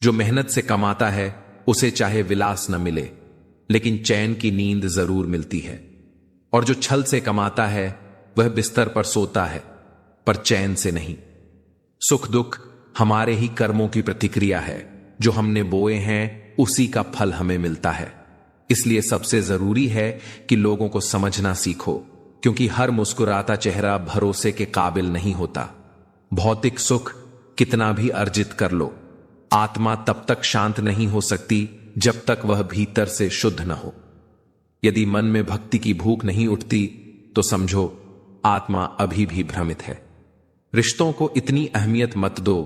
जो मेहनत से कमाता है उसे चाहे विलास न मिले, लेकिन चैन की नींद जरूर मिलती है। और जो छल से कमाता है वह बिस्तर पर सोता है, पर चैन से नहीं। सुख दुख हमारे ही कर्मों की प्रतिक्रिया है। जो हमने बोए हैं उसी का फल हमें मिलता है। इसलिए सबसे जरूरी है कि लोगों को समझना सीखो, क्योंकि हर मुस्कुराता चेहरा भरोसे के काबिल नहीं होता। भौतिक सुख कितना भी अर्जित कर लो, आत्मा तब तक शांत नहीं हो सकती जब तक वह भीतर से शुद्ध न हो। यदि मन में भक्ति की भूख नहीं उठती तो समझो आत्मा अभी भी भ्रमित है। रिश्तों को इतनी अहमियत मत दो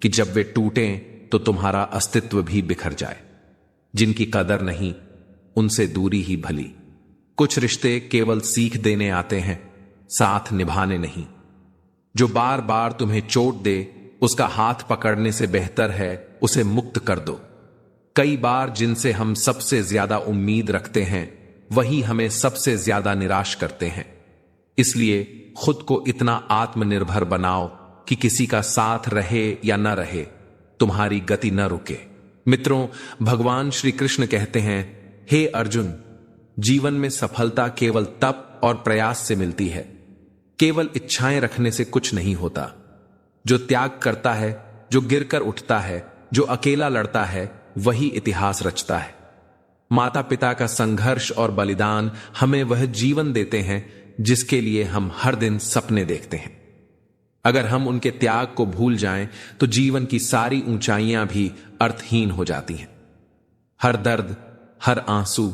कि जब वे टूटें तो तुम्हारा अस्तित्व भी बिखर जाए। जिनकी कदर नहीं उनसे दूरी ही भली। कुछ रिश्ते केवल सीख देने आते हैं, साथ निभाने नहीं। जो बार बार तुम्हें चोट दे उसका हाथ पकड़ने से बेहतर है उसे मुक्त कर दो। कई बार जिनसे हम सबसे ज्यादा उम्मीद रखते हैं वही हमें सबसे ज्यादा निराश करते हैं। इसलिए खुद को इतना आत्मनिर्भर बनाओ कि किसी का साथ रहे या न रहे तुम्हारी गति न रुके। मित्रों, भगवान श्री कृष्ण कहते हैं, हे अर्जुन, जीवन में सफलता केवल तप और प्रयास से मिलती है। केवल इच्छाएं रखने से कुछ नहीं होता। जो त्याग करता है, जो गिरकर उठता है, जो अकेला लड़ता है, वही इतिहास रचता है। माता पिता का संघर्ष और बलिदान हमें वह जीवन देते हैं जिसके लिए हम हर दिन सपने देखते हैं। अगर हम उनके त्याग को भूल जाएं तो जीवन की सारी ऊंचाइयां भी अर्थहीन हो जाती हैं। हर दर्द, हर आंसू,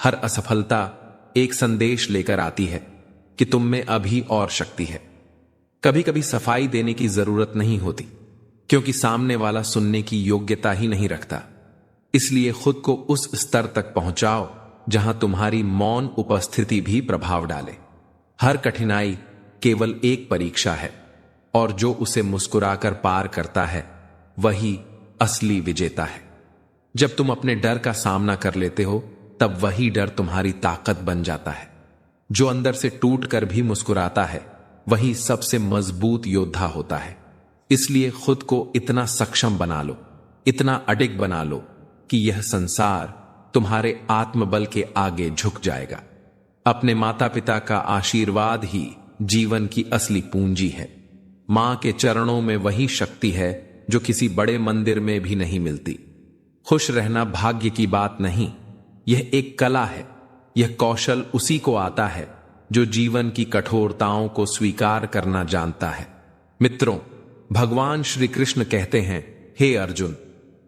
हर असफलता एक संदेश लेकर आती है कि तुम में अभी और शक्ति है। कभी कभी सफाई देने की जरूरत नहीं होती, क्योंकि सामने वाला सुनने की योग्यता ही नहीं रखता। इसलिए खुद को उस स्तर तक पहुंचाओ जहां तुम्हारी मौन उपस्थिति भी प्रभाव डाले। हर कठिनाई केवल एक परीक्षा है, और जो उसे मुस्कुराकर पार करता है वही असली विजेता है। जब तुम अपने डर का सामना कर लेते हो तब वही डर तुम्हारी ताकत बन जाता है। जो अंदर से टूट कर भी मुस्कुराता है वही सबसे मजबूत योद्धा होता है। इसलिए खुद को इतना सक्षम बना लो, इतना अडिग बना लो कि यह संसार तुम्हारे आत्मबल के आगे झुक जाएगा। अपने माता पिता का आशीर्वाद ही जीवन की असली पूंजी है। मां के चरणों में वही शक्ति है जो किसी बड़े मंदिर में भी नहीं मिलती। खुश रहना भाग्य की बात नहीं, यह एक कला है। यह कौशल उसी को आता है जो जीवन की कठोरताओं को स्वीकार करना जानता है। मित्रों, भगवान श्री कृष्ण कहते हैं, हे अर्जुन,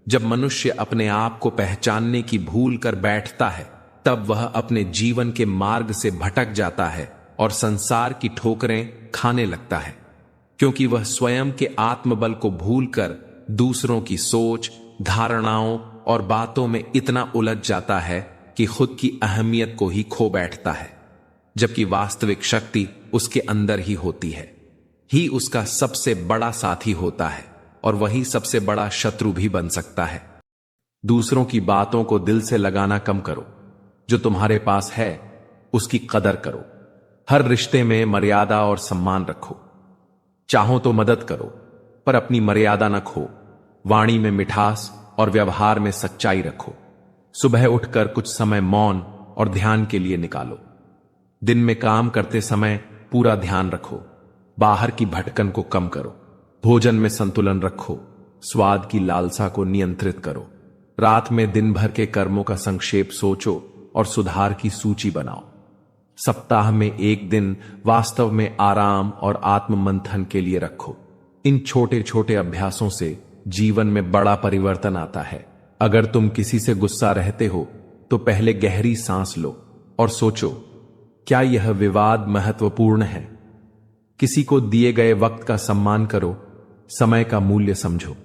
जब मनुष्य अपने आप को पहचानने की भूल कर बैठता है तब वह अपने जीवन के मार्ग से भटक जाता है और संसार की ठोकरें खाने लगता है, क्योंकि वह स्वयं के आत्मबल को भूलकर दूसरों की सोच, धारणाओं और बातों में इतना उलझ जाता है कि खुद की अहमियत को ही खो बैठता है। जबकि वास्तविक शक्ति उसके अंदर ही होती है, ही उसका सबसे बड़ा साथी होता है और वही सबसे बड़ा शत्रु भी बन सकता है। दूसरों की बातों को दिल से लगाना कम करो। जो तुम्हारे पास है उसकी कदर करो। हर रिश्ते में मर्यादा और सम्मान रखो। चाहो तो मदद करो, पर अपनी मर्यादा न खो। वाणी में मिठास और व्यवहार में सच्चाई रखो। सुबह उठकर कुछ समय मौन और ध्यान के लिए निकालो। दिन में काम करते समय पूरा ध्यान रखो। बाहर की भटकन को कम करो। भोजन में संतुलन रखो। स्वाद की लालसा को नियंत्रित करो। रात में दिन भर के कर्मों का संक्षेप सोचो और सुधार की सूची बनाओ। सप्ताह में एक दिन वास्तव में आराम और आत्म मंथन के लिए रखो। इन छोटे छोटे अभ्यासों से जीवन में बड़ा परिवर्तन आता है। अगर तुम किसी से गुस्सा रहते हो तो पहले गहरी सांस लो और सोचो, क्या यह विवाद महत्वपूर्ण है? किसी को दिए गए वक्त का सम्मान करो। समय का मूल्य समझो।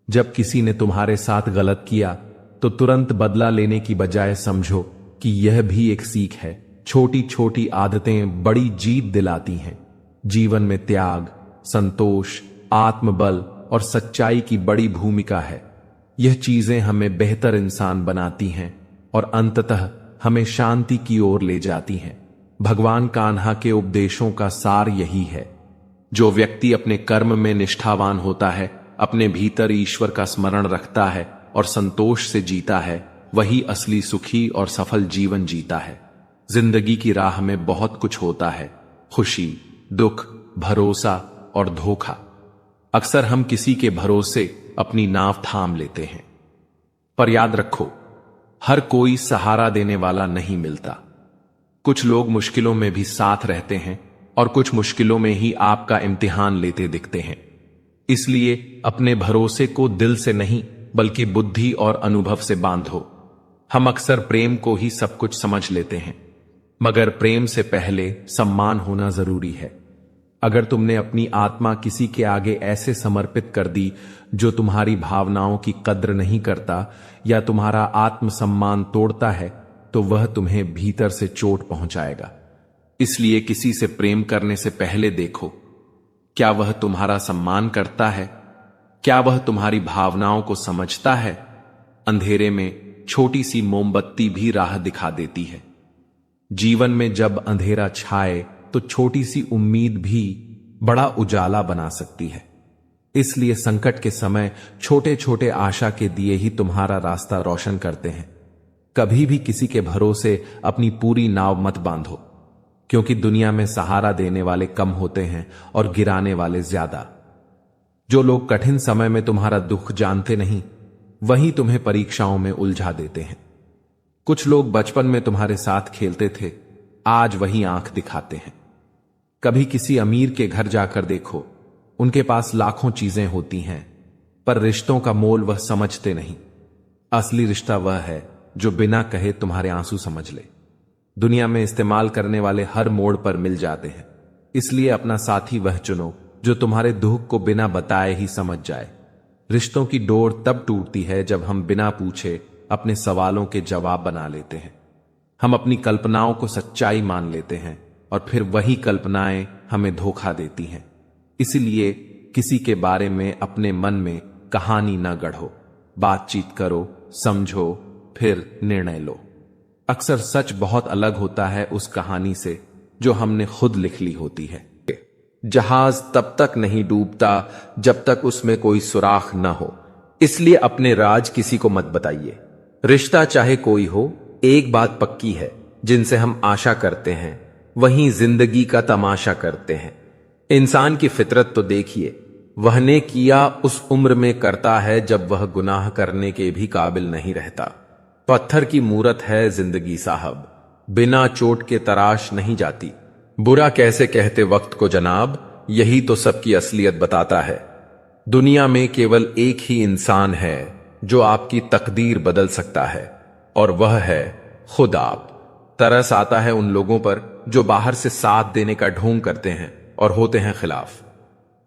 जब किसी ने तुम्हारे साथ गलत किया तो तुरंत बदला लेने की बजाय समझो कि यह भी एक सीख है। छोटी छोटी आदतें बड़ी जीत दिलाती हैं। जीवन में त्याग, संतोष, आत्मबल और सच्चाई की बड़ी भूमिका है। यह चीजें हमें बेहतर इंसान बनाती हैं और अंततः हमें शांति की ओर ले जाती हैं। भगवान कान्हा के उपदेशों का सार यही है। जो व्यक्ति अपने कर्म में निष्ठावान होता है अपने भीतर ईश्वर का स्मरण रखता है और संतोष से जीता है, वही असली सुखी और सफल जीवन जीता है। जिंदगी की राह में बहुत कुछ होता है, खुशी, दुख, भरोसा और धोखा। अक्सर हम किसी के भरोसे अपनी नाव थाम लेते हैं, पर याद रखो, हर कोई सहारा देने वाला नहीं मिलता। कुछ लोग मुश्किलों में भी साथ रहते हैं और कुछ मुश्किलों में ही आपका इम्तिहान लेते दिखते हैं। इसलिए अपने भरोसे को दिल से नहीं बल्कि बुद्धि और अनुभव से बांधो। हम अक्सर प्रेम को ही सब कुछ समझ लेते हैं, मगर प्रेम से पहले सम्मान होना जरूरी है। अगर तुमने अपनी आत्मा किसी के आगे ऐसे समर्पित कर दी जो तुम्हारी भावनाओं की कद्र नहीं करता या तुम्हारा आत्मसम्मान तोड़ता है, तो वह तुम्हें भीतर से चोट पहुंचाएगा। इसलिए किसी से प्रेम करने से पहले देखो, क्या वह तुम्हारा सम्मान करता है? क्या वह तुम्हारी भावनाओं को समझता है? अंधेरे में छोटी सी मोमबत्ती भी राह दिखा देती है। जीवन में जब अंधेरा छाए तो छोटी सी उम्मीद भी बड़ा उजाला बना सकती है। इसलिए संकट के समय छोटे छोटे आशा के दिए ही तुम्हारा रास्ता रोशन करते हैं। कभी भी किसी के भरोसे अपनी पूरी नाव मत बांधो, क्योंकि दुनिया में सहारा देने वाले कम होते हैं और गिराने वाले ज्यादा। जो लोग कठिन समय में तुम्हारा दुख जानते नहीं, वही तुम्हें परीक्षाओं में उलझा देते हैं। कुछ लोग बचपन में तुम्हारे साथ खेलते थे, आज वही आंख दिखाते हैं। कभी किसी अमीर के घर जाकर देखो, उनके पास लाखों चीजें होती हैं, पर रिश्तों का मोल वह समझते नहीं। असली रिश्ता वह है जो बिना कहे तुम्हारे आंसू समझ ले। दुनिया में इस्तेमाल करने वाले हर मोड़ पर मिल जाते हैं, इसलिए अपना साथी वह चुनो जो तुम्हारे दुख को बिना बताए ही समझ जाए। रिश्तों की डोर तब टूटती है जब हम बिना पूछे अपने सवालों के जवाब बना लेते हैं। हम अपनी कल्पनाओं को सच्चाई मान लेते हैं और फिर वही कल्पनाएं हमें धोखा देती हैं। इसलिए किसी के बारे में अपने मन में कहानी न गढ़ो, बातचीत करो, समझो, फिर निर्णय लो। अक्सर सच बहुत अलग होता है उस कहानी से जो हमने खुद लिख ली होती है। जहाज तब तक नहीं डूबता जब तक उसमें कोई सुराख न हो, इसलिए अपने राज किसी को मत बताइए। रिश्ता चाहे कोई हो, एक बात पक्की है, जिनसे हम आशा करते हैं वहीं जिंदगी का तमाशा करते हैं। इंसान की फितरत तो देखिए, वहने किया उस उम्र में करता है जब वह गुनाह करने के भी काबिल नहीं रहता। पत्थर की मूरत है जिंदगी साहब, बिना चोट के तराश नहीं जाती। बुरा कैसे कहते वक्त को जनाब, यही तो सबकी असलियत बताता है। दुनिया में केवल एक ही इंसान है जो आपकी तकदीर बदल सकता है, और वह है खुद आप। तरस आता है उन लोगों पर जो बाहर से साथ देने का ढोंग करते हैं और होते हैं खिलाफ।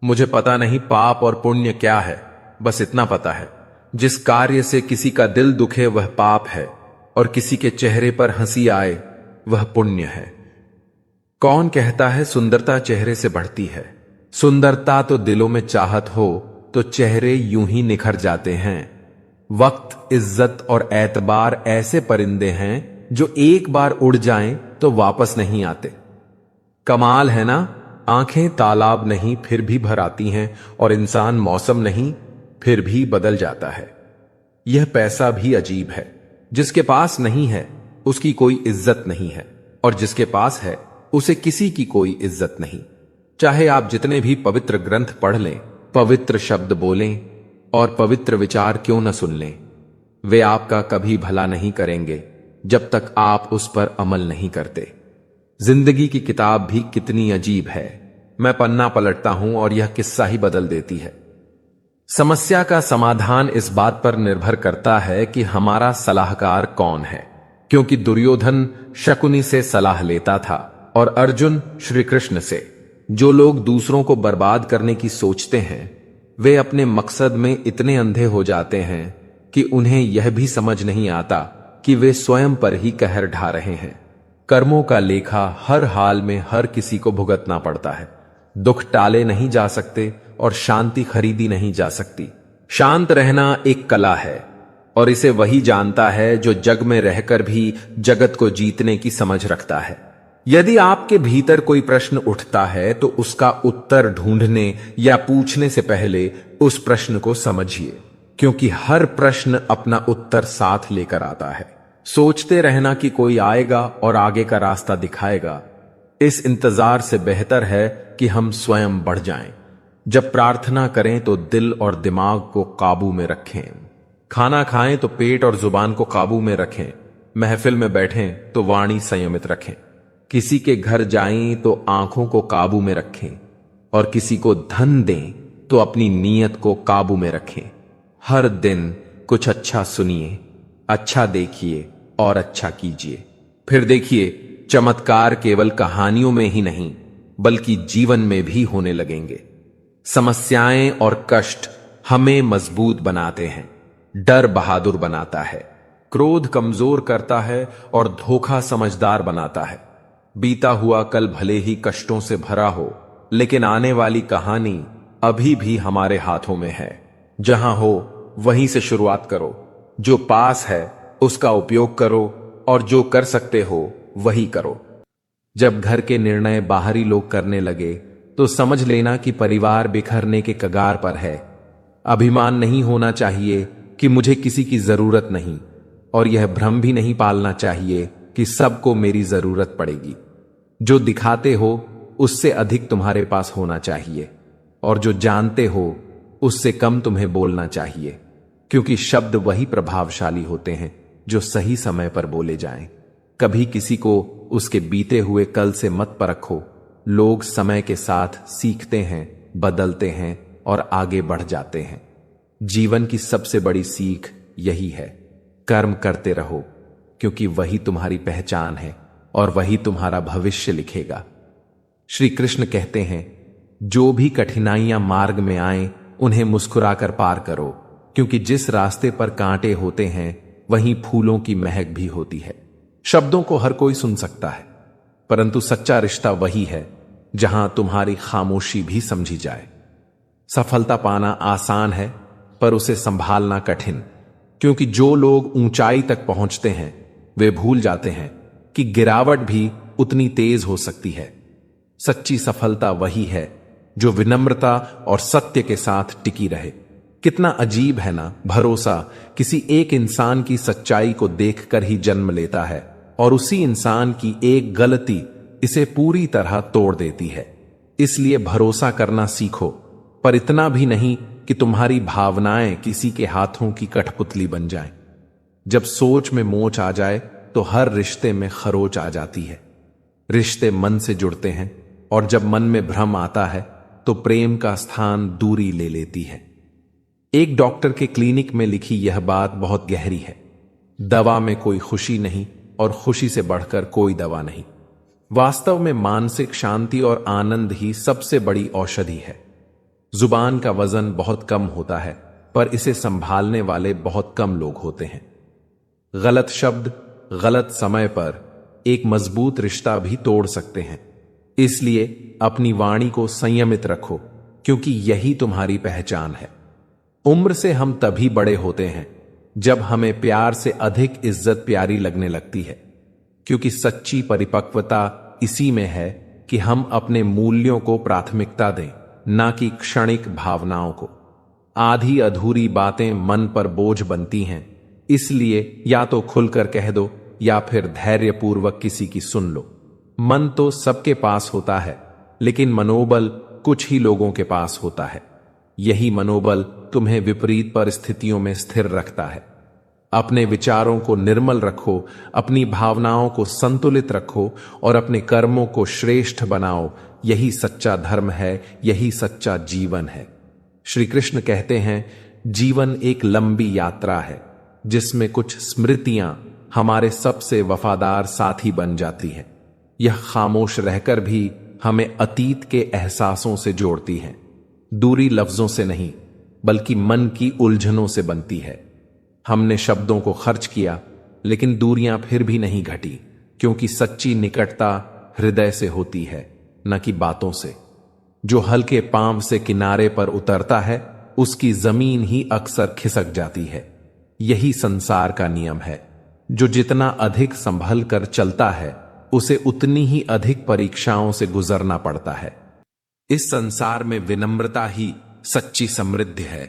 मुझे पता नहीं पाप और पुण्य क्या है, बस इतना पता है, जिस कार्य से किसी का दिल दुखे वह पाप है और किसी के चेहरे पर हंसी आए वह पुण्य है। कौन कहता है सुंदरता चेहरे से बढ़ती है? सुंदरता तो दिलों में चाहत हो तो चेहरे यूं ही निखर जाते हैं। वक्त, इज्जत और एतबार ऐसे परिंदे हैं जो एक बार उड़ जाएं तो वापस नहीं आते। कमाल है ना, आंखें तालाब नहीं फिर भी भर आती हैं और इंसान मौसम नहीं फिर भी बदल जाता है। यह पैसा भी अजीब है, जिसके पास नहीं है उसकी कोई इज्जत नहीं है, और जिसके पास है उसे किसी की कोई इज्जत नहीं। चाहे आप जितने भी पवित्र ग्रंथ पढ़ लें, पवित्र शब्द बोलें और पवित्र विचार क्यों न सुन लें, वे आपका कभी भला नहीं करेंगे जब तक आप उस पर अमल नहीं करते। जिंदगी की किताब भी कितनी अजीब है, मैं पन्ना पलटता हूं और यह किस्सा ही बदल देती है। समस्या का समाधान इस बात पर निर्भर करता है कि हमारा सलाहकार कौन है, क्योंकि दुर्योधन शकुनी से सलाह लेता था और अर्जुन श्री कृष्ण से। जो लोग दूसरों को बर्बाद करने की सोचते हैं, वे अपने मकसद में इतने अंधे हो जाते हैं कि उन्हें यह भी समझ नहीं आता कि वे स्वयं पर ही कहर ढा रहे हैं। कर्मों का लेखा हर हाल में हर किसी को भुगतना पड़ता है। दुख टाले नहीं जा सकते और शांति खरीदी नहीं जा सकती। शांत रहना एक कला है और इसे वही जानता है जो जग में रहकर भी जगत को जीतने की समझ रखता है। यदि आपके भीतर कोई प्रश्न उठता है तो उसका उत्तर ढूंढने या पूछने से पहले उस प्रश्न को समझिए, क्योंकि हर प्रश्न अपना उत्तर साथ लेकर आता है। सोचते रहना कि कोई आएगा और आगे का रास्ता दिखाएगा, इस इंतजार से बेहतर है कि हम स्वयं बढ़ जाएं। जब प्रार्थना करें तो दिल और दिमाग को काबू में रखें। खाना खाएं तो पेट और जुबान को काबू में रखें। महफिल में बैठें तो वाणी संयमित रखें। किसी के घर जाएं तो आंखों को काबू में रखें, और किसी को धन दें तो अपनी नीयत को काबू में रखें। हर दिन कुछ अच्छा सुनिए, अच्छा देखिए और अच्छा कीजिए। फिर देखिए, चमत्कार केवल कहानियों में ही नहीं बल्कि जीवन में भी होने लगेंगे। समस्याएं और कष्ट हमें मजबूत बनाते हैं। डर बहादुर बनाता है, क्रोध कमजोर करता है और धोखा समझदार बनाता है। बीता हुआ कल भले ही कष्टों से भरा हो, लेकिन आने वाली कहानी अभी भी हमारे हाथों में है। जहां हो वहीं से शुरुआत करो। जो पास है उसका उपयोग करो, और जो कर सकते हो वही करो। जब घर के निर्णय बाहरी लोग करने लगे तो समझ लेना कि परिवार बिखरने के कगार पर है। अभिमान नहीं होना चाहिए कि मुझे किसी की जरूरत नहीं, और यह भ्रम भी नहीं पालना चाहिए कि सबको मेरी जरूरत पड़ेगी। जो दिखाते हो उससे अधिक तुम्हारे पास होना चाहिए, और जो जानते हो उससे कम तुम्हें बोलना चाहिए, क्योंकि शब्द वही प्रभावशाली होते हैं जो सही समय पर बोले जाएं। कभी किसी को उसके बीते हुए कल से मत परखो। लोग समय के साथ सीखते हैं, बदलते हैं और आगे बढ़ जाते हैं। जीवन की सबसे बड़ी सीख यही है, कर्म करते रहो, क्योंकि वही तुम्हारी पहचान है और वही तुम्हारा भविष्य लिखेगा। श्री कृष्ण कहते हैं, जो भी कठिनाइयां मार्ग में आए उन्हें मुस्कुराकर पार करो, क्योंकि जिस रास्ते पर कांटे होते हैं वहीं फूलों की महक भी होती है। शब्दों को हर कोई सुन सकता है, परंतु सच्चा रिश्ता वही है जहां तुम्हारी खामोशी भी समझी जाए। सफलता पाना आसान है, पर उसे संभालना कठिन, क्योंकि जो लोग ऊंचाई तक पहुंचते हैं वे भूल जाते हैं कि गिरावट भी उतनी तेज हो सकती है। सच्ची सफलता वही है जो विनम्रता और सत्य के साथ टिकी रहे। कितना अजीब है ना, भरोसा किसी एक इंसान की सच्चाई को देखकर ही जन्म लेता है, और उसी इंसान की एक गलती इसे पूरी तरह तोड़ देती है। इसलिए भरोसा करना सीखो, पर इतना भी नहीं कि तुम्हारी भावनाएं किसी के हाथों की कठपुतली बन जाएं। जब सोच में मोच आ जाए तो हर रिश्ते में खरोच आ जाती है। रिश्ते मन से जुड़ते हैं, और जब मन में भ्रम आता है तो प्रेम का स्थान दूरी ले लेती है। एक डॉक्टर के क्लिनिक में लिखी यह बात बहुत गहरी है। दवा में कोई खुशी नहीं, और खुशी से बढ़कर कोई दवा नहीं। वास्तव में मानसिक शांति और आनंद ही सबसे बड़ी औषधि है। जुबान का वजन बहुत कम होता है, पर इसे संभालने वाले बहुत कम लोग होते हैं। गलत शब्द गलत समय पर एक मजबूत रिश्ता भी तोड़ सकते हैं। इसलिए अपनी वाणी को संयमित रखो, क्योंकि यही तुम्हारी पहचान है। उम्र से हम तभी बड़े होते हैं जब हमें प्यार से अधिक इज्जत प्यारी लगने लगती है, क्योंकि सच्ची परिपक्वता इसी में है कि हम अपने मूल्यों को प्राथमिकता दें, ना कि क्षणिक भावनाओं को। आधी अधूरी बातें मन पर बोझ बनती हैं, इसलिए या तो खुलकर कह दो या फिर धैर्यपूर्वक किसी की सुन लो। मन तो सबके पास होता है, लेकिन मनोबल कुछ ही लोगों के पास होता है। यही मनोबल तुम्हें विपरीत परिस्थितियों में स्थिर रखता है। अपने विचारों को निर्मल रखो, अपनी भावनाओं को संतुलित रखो और अपने कर्मों को श्रेष्ठ बनाओ। यही सच्चा धर्म है, यही सच्चा जीवन है। श्री कृष्ण कहते हैं, जीवन एक लंबी यात्रा है जिसमें कुछ स्मृतियां हमारे सबसे वफादार साथी बन जाती हैं। यह खामोश रहकर भी हमें अतीत के एहसासों से जोड़ती हैं। दूरी लफ्जों से नहीं, बल्कि मन की उलझनों से बनती है। हमने शब्दों को खर्च किया, लेकिन दूरियां फिर भी नहीं घटी, क्योंकि सच्ची निकटता हृदय से होती है, न कि बातों से। जो हल्के पांव से किनारे पर उतरता है, उसकी जमीन ही अक्सर खिसक जाती है। यही संसार का नियम है। जो जितना अधिक संभल कर चलता है, उसे उतनी ही अधिक परीक्षाओं से गुजरना पड़ता है। इस संसार में विनम्रता ही सच्ची समृद्धि है।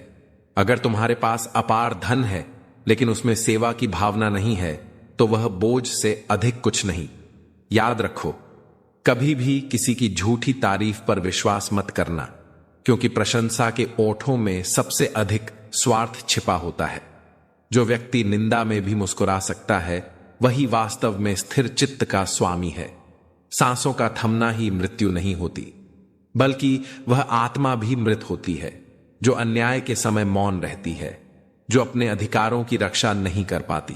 अगर तुम्हारे पास अपार धन है लेकिन उसमें सेवा की भावना नहीं है तो वह बोझ से अधिक कुछ नहीं। याद रखो, कभी भी किसी की झूठी तारीफ पर विश्वास मत करना, क्योंकि प्रशंसा के ओठों में सबसे अधिक स्वार्थ छिपा होता है। जो व्यक्ति निंदा में भी मुस्कुरा सकता है वही वास्तव में स्थिर चित्त का स्वामी है। सांसों का थमना ही मृत्यु नहीं होती, बल्कि वह आत्मा भी मृत होती है जो अन्याय के समय मौन रहती है, जो अपने अधिकारों की रक्षा नहीं कर पाती।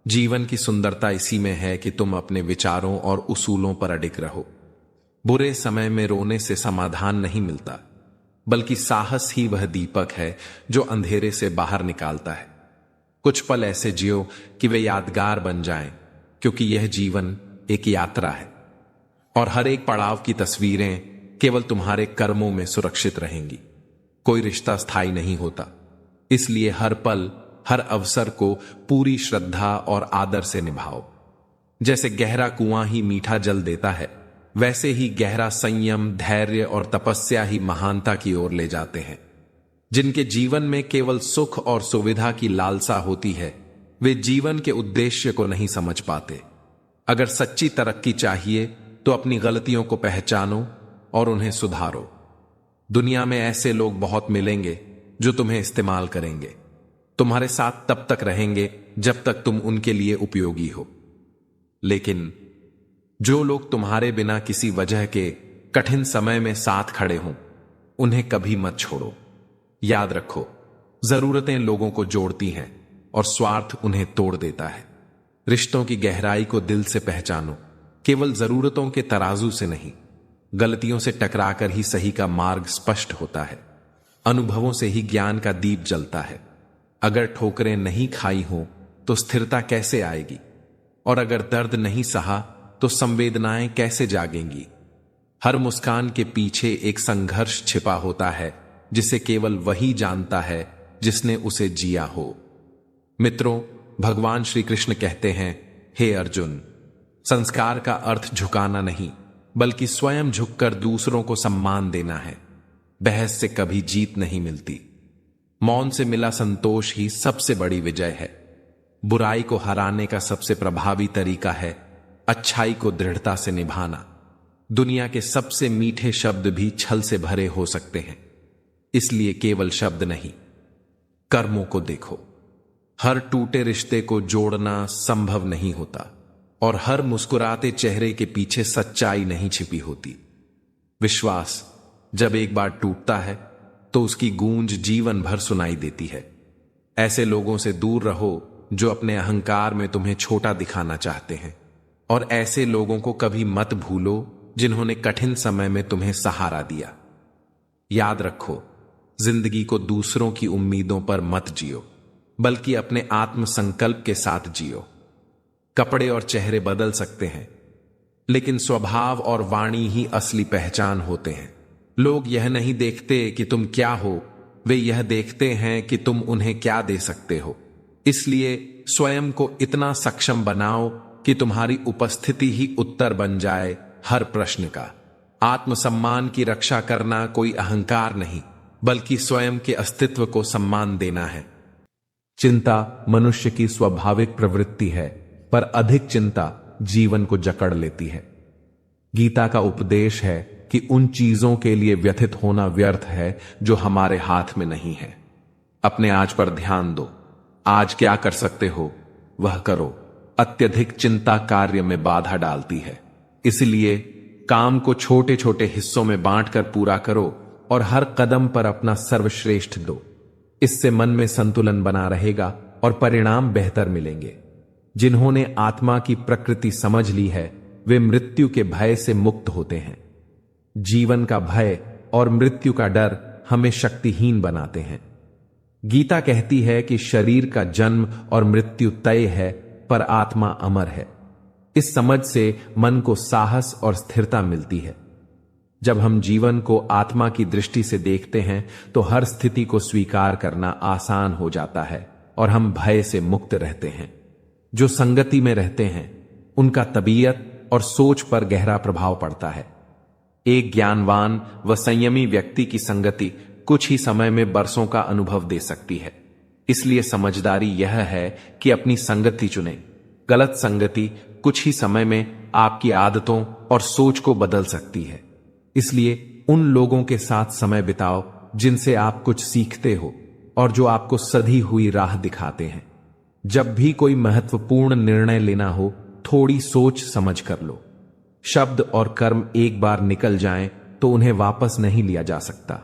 जीवन की सुंदरता इसी में है कि तुम अपने विचारों और उसूलों पर अडिग रहो। बुरे समय में रोने से समाधान नहीं मिलता, बल्कि साहस ही वह दीपक है जो अंधेरे से बाहर निकालता है। कुछ पल ऐसे जियो कि वे यादगार बन जाएं, क्योंकि यह जीवन एक यात्रा है और हर एक पड़ाव की तस्वीरें केवल तुम्हारे कर्मों में सुरक्षित रहेंगी। कोई रिश्ता स्थायी नहीं होता, इसलिए हर पल हर अवसर को पूरी श्रद्धा और आदर से निभाओ। जैसे गहरा कुआं ही मीठा जल देता है, वैसे ही गहरा संयम, धैर्य और तपस्या ही महानता की ओर ले जाते हैं। जिनके जीवन में केवल सुख और सुविधा की लालसा होती है, वे जीवन के उद्देश्य को नहीं समझ पाते। अगर सच्ची तरक्की चाहिए तो अपनी गलतियों को पहचानो और उन्हें सुधारो। दुनिया में ऐसे लोग बहुत मिलेंगे जो तुम्हें इस्तेमाल करेंगे, तुम्हारे साथ तब तक रहेंगे जब तक तुम उनके लिए उपयोगी हो। लेकिन जो लोग तुम्हारे बिना किसी वजह के कठिन समय में साथ खड़े हों, उन्हें कभी मत छोड़ो। याद रखो, जरूरतें लोगों को जोड़ती हैं और स्वार्थ उन्हें तोड़ देता है। रिश्तों की गहराई को दिल से पहचानो, केवल जरूरतों के तराजू से नहीं। गलतियों से टकराकर ही सही का मार्ग स्पष्ट होता है। अनुभवों से ही ज्ञान का दीप जलता है। अगर ठोकरें नहीं खाई हो तो स्थिरता कैसे आएगी, और अगर दर्द नहीं सहा तो संवेदनाएं कैसे जागेंगी। हर मुस्कान के पीछे एक संघर्ष छिपा होता है, जिसे केवल वही जानता है जिसने उसे जिया हो। मित्रों, भगवान श्री कृष्ण कहते हैं, हे अर्जुन, संस्कार का अर्थ झुकाना नहीं, बल्कि स्वयं झुककर दूसरों को सम्मान देना है। बहस से कभी जीत नहीं मिलती। मौन से मिला संतोष ही सबसे बड़ी विजय है। बुराई को हराने का सबसे प्रभावी तरीका है अच्छाई को दृढ़ता से निभाना। दुनिया के सबसे मीठे शब्द भी छल से भरे हो सकते हैं, इसलिए केवल शब्द नहीं, कर्मों को देखो। हर टूटे रिश्ते को जोड़ना संभव नहीं होता, और हर मुस्कुराते चेहरे के पीछे सच्चाई नहीं छिपी होती। विश्वास जब एक बार टूटता है तो उसकी गूंज जीवन भर सुनाई देती है। ऐसे लोगों से दूर रहो जो अपने अहंकार में तुम्हें छोटा दिखाना चाहते हैं, और ऐसे लोगों को कभी मत भूलो जिन्होंने कठिन समय में तुम्हें सहारा दिया। याद रखो, जिंदगी को दूसरों की उम्मीदों पर मत जियो, बल्कि अपने आत्म संकल्प के साथ जियो। कपड़े और चेहरे बदल सकते हैं, लेकिन स्वभाव और वाणी ही असली पहचान होते हैं। लोग यह नहीं देखते कि तुम क्या हो, वे यह देखते हैं कि तुम उन्हें क्या दे सकते हो। इसलिए स्वयं को इतना सक्षम बनाओ कि तुम्हारी उपस्थिति ही उत्तर बन जाए हर प्रश्न का। आत्मसम्मान की रक्षा करना कोई अहंकार नहीं, बल्कि स्वयं के अस्तित्व को सम्मान देना है। चिंता मनुष्य की स्वाभाविक प्रवृत्ति है, पर अधिक चिंता जीवन को जकड़ लेती है। गीता का उपदेश है कि उन चीजों के लिए व्यथित होना व्यर्थ है जो हमारे हाथ में नहीं है। अपने आज पर ध्यान दो। आज क्या कर सकते हो वह करो। अत्यधिक चिंता कार्य में बाधा डालती है, इसलिए काम को छोटे छोटे हिस्सों में बांटकर पूरा करो और हर कदम पर अपना सर्वश्रेष्ठ दो। इससे मन में संतुलन बना रहेगा और परिणाम बेहतर मिलेंगे। जिन्होंने आत्मा की प्रकृति समझ ली है, वे मृत्यु के भय से मुक्त होते हैं। जीवन का भय और मृत्यु का डर हमें शक्तिहीन बनाते हैं। गीता कहती है कि शरीर का जन्म और मृत्यु तय है, पर आत्मा अमर है। इस समझ से मन को साहस और स्थिरता मिलती है। जब हम जीवन को आत्मा की दृष्टि से देखते हैं तो हर स्थिति को स्वीकार करना आसान हो जाता है और हम भय से मुक्त रहते हैं। जो संगति में रहते हैं उनका तबीयत और सोच पर गहरा प्रभाव पड़ता है। एक ज्ञानवान व संयमी व्यक्ति की संगति कुछ ही समय में बरसों का अनुभव दे सकती है। इसलिए समझदारी यह है कि अपनी संगति चुनें। गलत संगति कुछ ही समय में आपकी आदतों और सोच को बदल सकती है। इसलिए उन लोगों के साथ समय बिताओ जिनसे आप कुछ सीखते हो और जो आपको सधी हुई राह दिखाते हैं। जब भी कोई महत्वपूर्ण निर्णय लेना हो, थोड़ी सोच समझ कर लो। शब्द और कर्म एक बार निकल जाएं तो उन्हें वापस नहीं लिया जा सकता।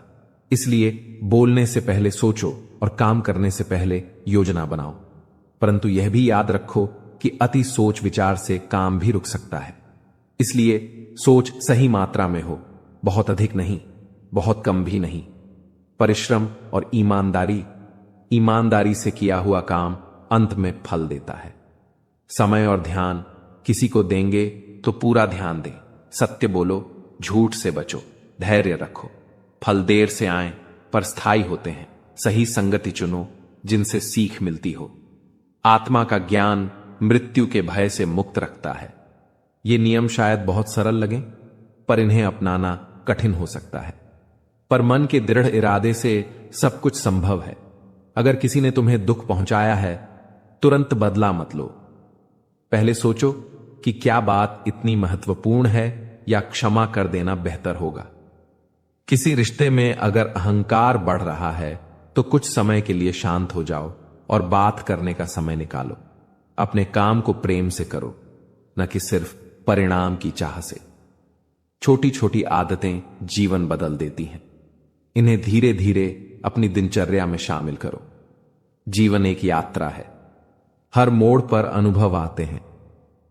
इसलिए बोलने से पहले सोचो और काम करने से पहले योजना बनाओ। परंतु यह भी याद रखो कि अति सोच विचार से काम भी रुक सकता है। इसलिए सोच सही मात्रा में हो, बहुत अधिक नहीं, बहुत कम भी नहीं। परिश्रम और ईमानदारी से किया हुआ काम अंत में फल देता है। समय और ध्यान किसी को देंगे तो पूरा ध्यान दें। सत्य बोलो, झूठ से बचो, धैर्य रखो। फल देर से आए पर स्थायी होते हैं। सही संगति चुनो जिनसे सीख मिलती हो। आत्मा का ज्ञान मृत्यु के भय से मुक्त रखता है। ये नियम शायद बहुत सरल लगें, पर इन्हें अपनाना कठिन हो सकता है। पर मन के दृढ़ इरादे से सब कुछ संभव है। अगर किसी ने तुम्हें दुख पहुंचाया है, तुरंत बदला मत लो। पहले सोचो कि क्या बात इतनी महत्वपूर्ण है या क्षमा कर देना बेहतर होगा। किसी रिश्ते में अगर अहंकार बढ़ रहा है तो कुछ समय के लिए शांत हो जाओ और बात करने का समय निकालो। अपने काम को प्रेम से करो, न कि सिर्फ परिणाम की चाह से। छोटी छोटी आदतें जीवन बदल देती हैं। इन्हें धीरे धीरे अपनी दिनचर्या में शामिल करो। जीवन एक यात्रा है। हर मोड़ पर अनुभव आते हैं।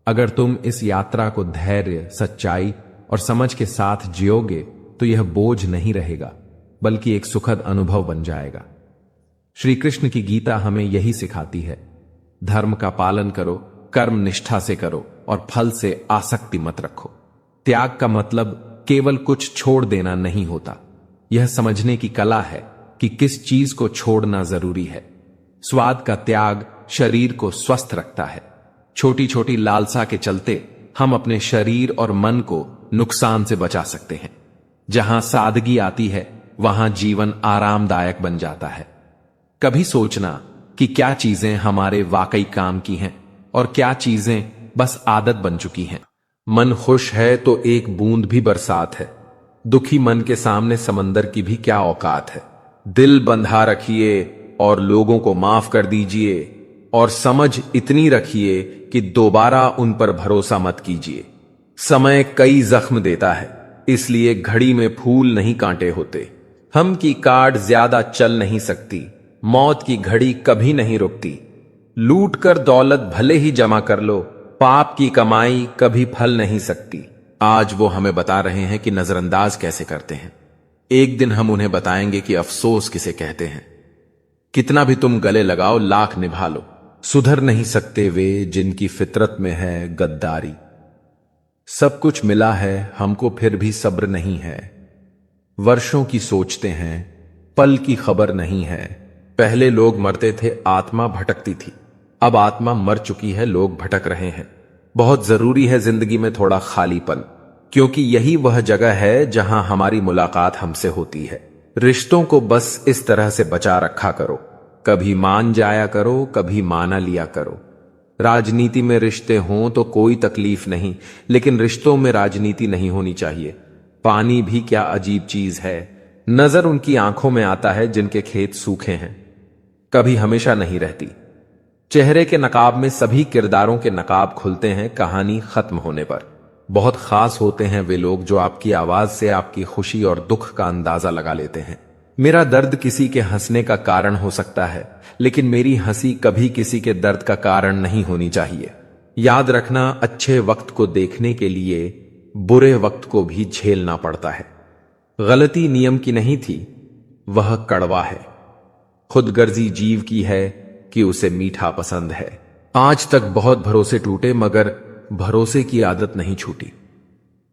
अगर तुम इस यात्रा को धैर्य, सच्चाई और समझ के साथ जियोगे तो यह बोझ नहीं रहेगा, बल्कि एक सुखद अनुभव बन जाएगा। श्री कृष्ण की गीता हमें यही सिखाती है। धर्म का पालन करो, कर्म निष्ठा से करो और फल से आसक्ति मत रखो। त्याग का मतलब केवल कुछ छोड़ देना नहीं होता। यह समझने की कला है कि किस चीज को छोड़ना जरूरी है। स्वाद का त्याग शरीर को स्वस्थ रखता है। छोटी छोटी लालसा के चलते हम अपने शरीर और मन को नुकसान से बचा सकते हैं। जहां सादगी आती है, वहां जीवन आरामदायक बन जाता है। कभी सोचना कि क्या चीजें हमारे वाकई काम की हैं और क्या चीजें बस आदत बन चुकी हैं। मन खुश है तो एक बूंद भी बरसात है। दुखी मन के सामने समंदर की भी क्या औकात है। दिल बंधा रखिए और लोगों को माफ कर दीजिए, और समझ इतनी रखिए कि दोबारा उन पर भरोसा मत कीजिए। समय कई जख्म देता है, इसलिए घड़ी में फूल नहीं कांटे होते। हम की काट ज्यादा चल नहीं सकती। मौत की घड़ी कभी नहीं रुकती। लूट कर दौलत भले ही जमा कर लो, पाप की कमाई कभी फल नहीं सकती। आज वो हमें बता रहे हैं कि नजरअंदाज कैसे करते हैं। एक दिन हम उन्हें बताएंगे कि अफसोस किसे कहते हैं। कितना भी तुम गले लगाओ, लाख निभा लो, सुधर नहीं सकते वे जिनकी फितरत में है गद्दारी। सब कुछ मिला है हमको, फिर भी सब्र नहीं है। वर्षों की सोचते हैं, पल की खबर नहीं है। पहले लोग मरते थे, आत्मा भटकती थी। अब आत्मा मर चुकी है, लोग भटक रहे हैं। बहुत जरूरी है जिंदगी में थोड़ा खालीपन, क्योंकि यही वह जगह है जहां हमारी मुलाकात हमसे होती है। रिश्तों को बस इस तरह से बचा रखा करो। कभी मान जाया करो, कभी माना लिया करो। राजनीति में रिश्ते हों तो कोई तकलीफ नहीं, लेकिन रिश्तों में राजनीति नहीं होनी चाहिए। पानी भी क्या अजीब चीज है। नजर उनकी आंखों में आता है जिनके खेत सूखे हैं। कभी हमेशा नहीं रहती। चेहरे के नकाब में सभी किरदारों के नकाब खुलते हैं कहानी खत्म होने पर। बहुत खास होते हैं वे लोग जो आपकी आवाज से आपकी खुशी और दुख का अंदाजा लगा लेते हैं। मेरा दर्द किसी के हंसने का कारण हो सकता है, लेकिन मेरी हंसी कभी किसी के दर्द का कारण नहीं होनी चाहिए। याद रखना, अच्छे वक्त को देखने के लिए बुरे वक्त को भी झेलना पड़ता है। गलती नियम की नहीं थी, वह कड़वा है। खुदगर्जी जीव की है कि उसे मीठा पसंद है। आज तक बहुत भरोसे टूटे, मगर भरोसे की आदत नहीं छूटी।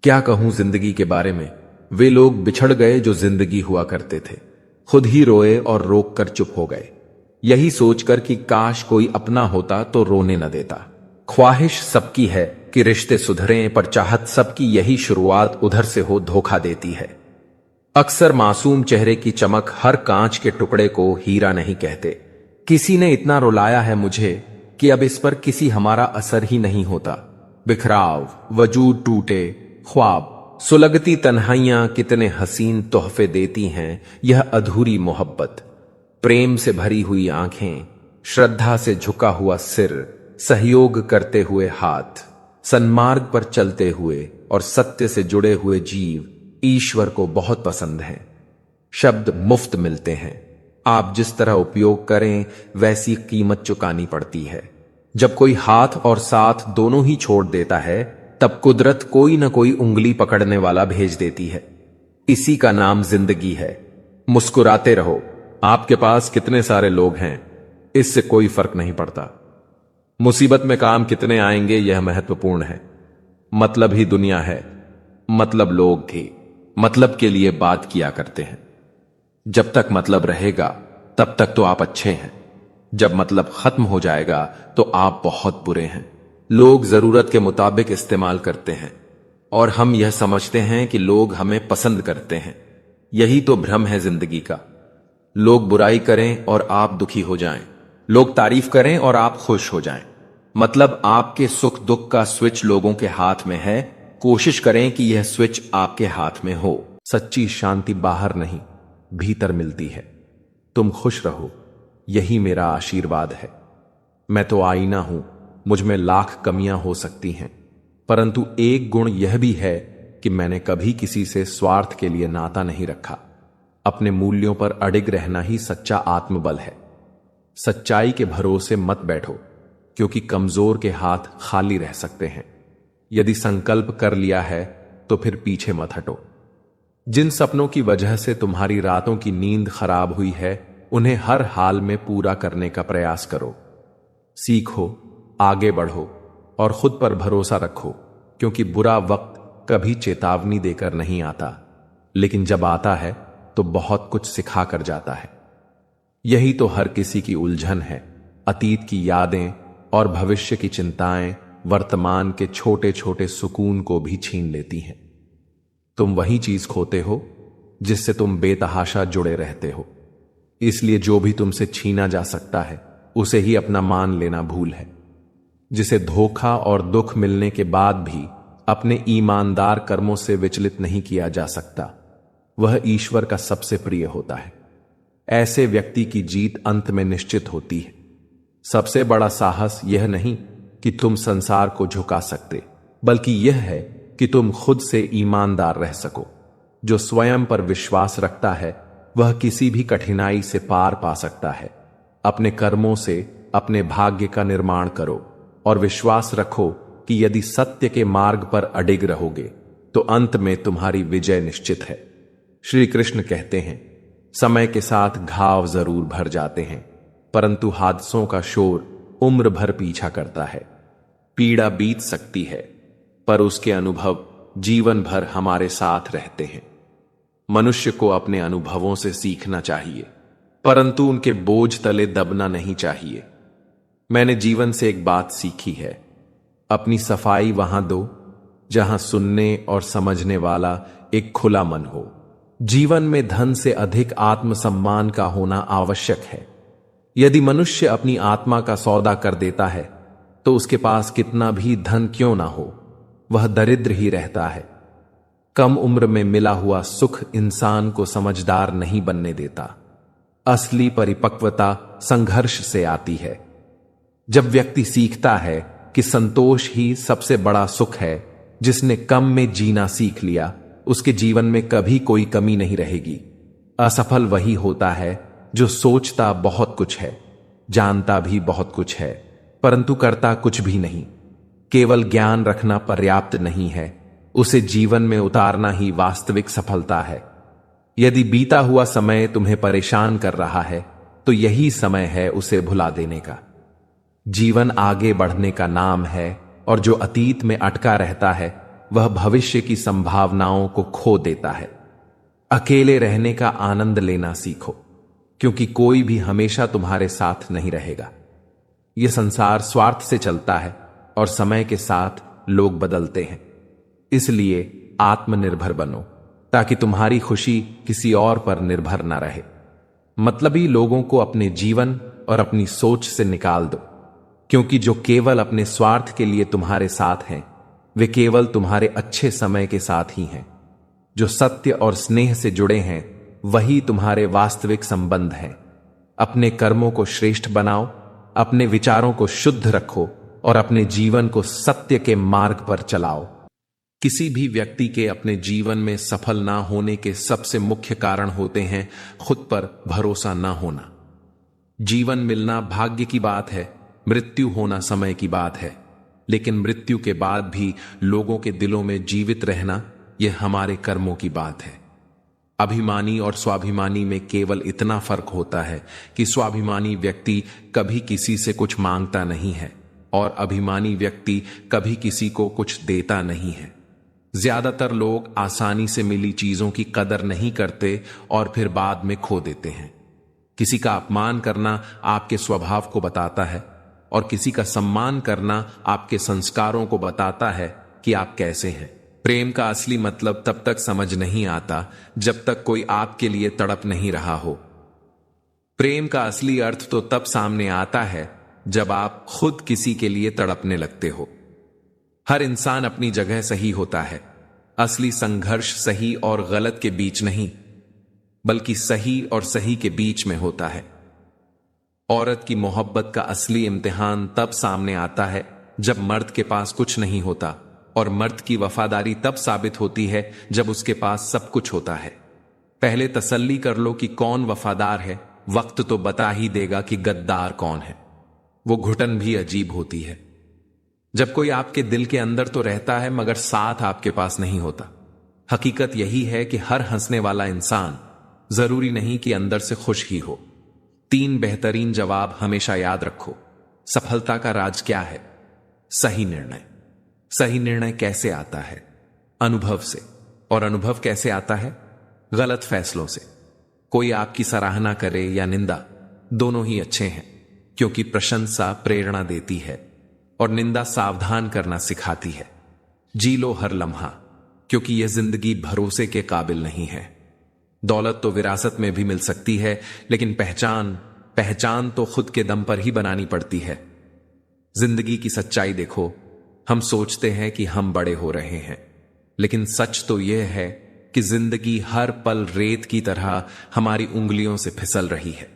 क्या कहूं जिंदगी के बारे में। वे लोग बिछड़ गए जो जिंदगी हुआ करते थे। खुद ही रोए और रोक कर चुप हो गए, यही सोचकर कि काश कोई अपना होता तो रोने न देता। ख्वाहिश सबकी है कि रिश्ते सुधरें, पर चाहत सबकी यही शुरुआत उधर से हो धोखा देती है। अक्सर मासूम चेहरे की चमक हर कांच के टुकड़े को हीरा नहीं कहते। किसी ने इतना रुलाया है मुझे कि अब इस पर किसी हमारा असर ही नहीं होता। बिखराव, वजूद टूटे, ख्वाब, सुलगती तन्हाइयां कितने हसीन तोहफे देती हैं यह अधूरी मोहब्बत। प्रेम से भरी हुई आंखें, श्रद्धा से झुका हुआ सिर, सहयोग करते हुए हाथ, सन्मार्ग पर चलते हुए और सत्य से जुड़े हुए जीव ईश्वर को बहुत पसंद हैं। शब्द मुफ्त मिलते हैं, आप जिस तरह उपयोग करें वैसी कीमत चुकानी पड़ती है। जब कोई हाथ और साथ दोनों ही छोड़ देता है तब कुदरत कोई न कोई उंगली पकड़ने वाला भेज देती है। इसी का नाम जिंदगी है। मुस्कुराते रहो। आपके पास कितने सारे लोग हैं इससे कोई फर्क नहीं पड़ता। मुसीबत में काम कितने आएंगे यह महत्वपूर्ण है। मतलब ही दुनिया है, मतलब लोग भी मतलब के लिए बात किया करते हैं। जब तक मतलब रहेगा तब तक तो आप अच्छे हैं, जब मतलब खत्म हो जाएगा तो आप बहुत बुरे हैं। लोग जरूरत के मुताबिक इस्तेमाल करते हैं और हम यह समझते हैं कि लोग हमें पसंद करते हैं। यही तो भ्रम है जिंदगी का। लोग बुराई करें और आप दुखी हो जाएं, लोग तारीफ करें और आप खुश हो जाएं। मतलब आपके सुख दुख का स्विच लोगों के हाथ में है। कोशिश करें कि यह स्विच आपके हाथ में हो। सच्ची शांति बाहर नहीं, भीतर मिलती है। तुम खुश रहो, यही मेरा आशीर्वाद है। मैं तो आईना हूं, मुझ में लाख कमियां हो सकती हैं, परंतु एक गुण यह भी है कि मैंने कभी किसी से स्वार्थ के लिए नाता नहीं रखा। अपने मूल्यों पर अडिग रहना ही सच्चा आत्मबल है। सच्चाई के भरोसे मत बैठो, क्योंकि कमजोर के हाथ खाली रह सकते हैं। यदि संकल्प कर लिया है तो फिर पीछे मत हटो। जिन सपनों की वजह से तुम्हारी रातों की नींद खराब हुई है उन्हें हर हाल में पूरा करने का प्रयास करो। सीखो, आगे बढ़ो और खुद पर भरोसा रखो, क्योंकि बुरा वक्त कभी चेतावनी देकर नहीं आता, लेकिन जब आता है तो बहुत कुछ सिखा कर जाता है। यही तो हर किसी की उलझन है। अतीत की यादें और भविष्य की चिंताएं वर्तमान के छोटे छोटे सुकून को भी छीन लेती हैं। तुम वही चीज खोते हो जिससे तुम बेतहाशा जुड़े रहते हो। इसलिए जो भी तुमसे छीना जा सकता है उसे ही अपना मान लेना भूल है। जिसे धोखा और दुख मिलने के बाद भी अपने ईमानदार कर्मों से विचलित नहीं किया जा सकता, वह ईश्वर का सबसे प्रिय होता है। ऐसे व्यक्ति की जीत अंत में निश्चित होती है। सबसे बड़ा साहस यह नहीं कि तुम संसार को झुका सकते, बल्कि यह है कि तुम खुद से ईमानदार रह सको। जो स्वयं पर विश्वास रखता है वह किसी भी कठिनाई से पार पा सकता है। अपने कर्मों से अपने भाग्य का निर्माण करो और विश्वास रखो कि यदि सत्य के मार्ग पर अडिग रहोगे तो अंत में तुम्हारी विजय निश्चित है। श्री कृष्ण कहते हैं, समय के साथ घाव जरूर भर जाते हैं, परंतु हादसों का शोर उम्र भर पीछा करता है। पीड़ा बीत सकती है, पर उसके अनुभव जीवन भर हमारे साथ रहते हैं। मनुष्य को अपने अनुभवों से सीखना चाहिए, परंतु उनके बोझ तले दबना नहीं चाहिए। मैंने जीवन से एक बात सीखी है, अपनी सफाई वहां दो जहां सुनने और समझने वाला एक खुला मन हो। जीवन में धन से अधिक आत्मसम्मान का होना आवश्यक है। यदि मनुष्य अपनी आत्मा का सौदा कर देता है तो उसके पास कितना भी धन क्यों ना हो, वह दरिद्र ही रहता है। कम उम्र में मिला हुआ सुख इंसान को समझदार नहीं बनने देता। असली परिपक्वता संघर्ष से आती है। जब व्यक्ति सीखता है कि संतोष ही सबसे बड़ा सुख है, जिसने कम में जीना सीख लिया उसके जीवन में कभी कोई कमी नहीं रहेगी। असफल वही होता है जो सोचता बहुत कुछ है, जानता भी बहुत कुछ है, परंतु करता कुछ भी नहीं। केवल ज्ञान रखना पर्याप्त नहीं है, उसे जीवन में उतारना ही वास्तविक सफलता है। यदि बीता हुआ समय तुम्हें परेशान कर रहा है तो यही समय है उसे भुला देने का। जीवन आगे बढ़ने का नाम है और जो अतीत में अटका रहता है वह भविष्य की संभावनाओं को खो देता है। अकेले रहने का आनंद लेना सीखो, क्योंकि कोई भी हमेशा तुम्हारे साथ नहीं रहेगा। यह संसार स्वार्थ से चलता है और समय के साथ लोग बदलते हैं। इसलिए आत्मनिर्भर बनो, ताकि तुम्हारी खुशी किसी और पर निर्भर न रहे। मतलबी लोगों को अपने जीवन और अपनी सोच से निकाल दो, क्योंकि जो केवल अपने स्वार्थ के लिए तुम्हारे साथ हैं वे केवल तुम्हारे अच्छे समय के साथ ही हैं। जो सत्य और स्नेह से जुड़े हैं वही तुम्हारे वास्तविक संबंध हैं। अपने कर्मों को श्रेष्ठ बनाओ, अपने विचारों को शुद्ध रखो और अपने जीवन को सत्य के मार्ग पर चलाओ। किसी भी व्यक्ति के अपने जीवन में सफल ना होने के सबसे मुख्य कारण होते हैं खुद पर भरोसा ना होना। जीवन मिलना भाग्य की बात है, मृत्यु होना समय की बात है, लेकिन मृत्यु के बाद भी लोगों के दिलों में जीवित रहना यह हमारे कर्मों की बात है। अभिमानी और स्वाभिमानी में केवल इतना फर्क होता है कि स्वाभिमानी व्यक्ति कभी किसी से कुछ मांगता नहीं है और अभिमानी व्यक्ति कभी किसी को कुछ देता नहीं है। ज्यादातर लोग आसानी से मिली चीजों की कदर नहीं करते और फिर बाद में खो देते हैं। किसी का अपमान करना आपके स्वभाव को बताता है और किसी का सम्मान करना आपके संस्कारों को बताता है कि आप कैसे हैं। प्रेम का असली मतलब तब तक समझ नहीं आता जब तक कोई आपके लिए तड़प नहीं रहा हो। प्रेम का असली अर्थ तो तब सामने आता है जब आप खुद किसी के लिए तड़पने लगते हो। हर इंसान अपनी जगह सही होता है। असली संघर्ष सही और गलत के बीच नहीं, बल्कि सही और सही के बीच में होता है। औरत की मोहब्बत का असली इम्तिहान तब सामने आता है जब मर्द के पास कुछ नहीं होता, और मर्द की वफादारी तब साबित होती है जब उसके पास सब कुछ होता है। पहले तसल्ली कर लो कि कौन वफादार है, वक्त तो बता ही देगा कि गद्दार कौन है। वो घुटन भी अजीब होती है जब कोई आपके दिल के अंदर तो रहता है मगर साथ आपके पास नहीं होता। हकीकत यही है कि हर हंसने वाला इंसान जरूरी नहीं कि अंदर से खुश ही हो। 3 बेहतरीन जवाब हमेशा याद रखो। सफलता का राज क्या है? सही निर्णय। सही निर्णय कैसे आता है? अनुभव से। और अनुभव कैसे आता है? गलत फैसलों से। कोई आपकी सराहना करे या निंदा, दोनों ही अच्छे हैं, क्योंकि प्रशंसा प्रेरणा देती है और निंदा सावधान करना सिखाती है। जी लो हर लम्हा, क्योंकि यह जिंदगी भरोसे के काबिल नहीं है। दौलत तो विरासत में भी मिल सकती है, लेकिन पहचान तो खुद के दम पर ही बनानी पड़ती है। जिंदगी की सच्चाई देखो। हम सोचते हैं कि हम बड़े हो रहे हैं, लेकिन सच तो यह है कि जिंदगी हर पल रेत की तरह हमारी उंगलियों से फिसल रही है।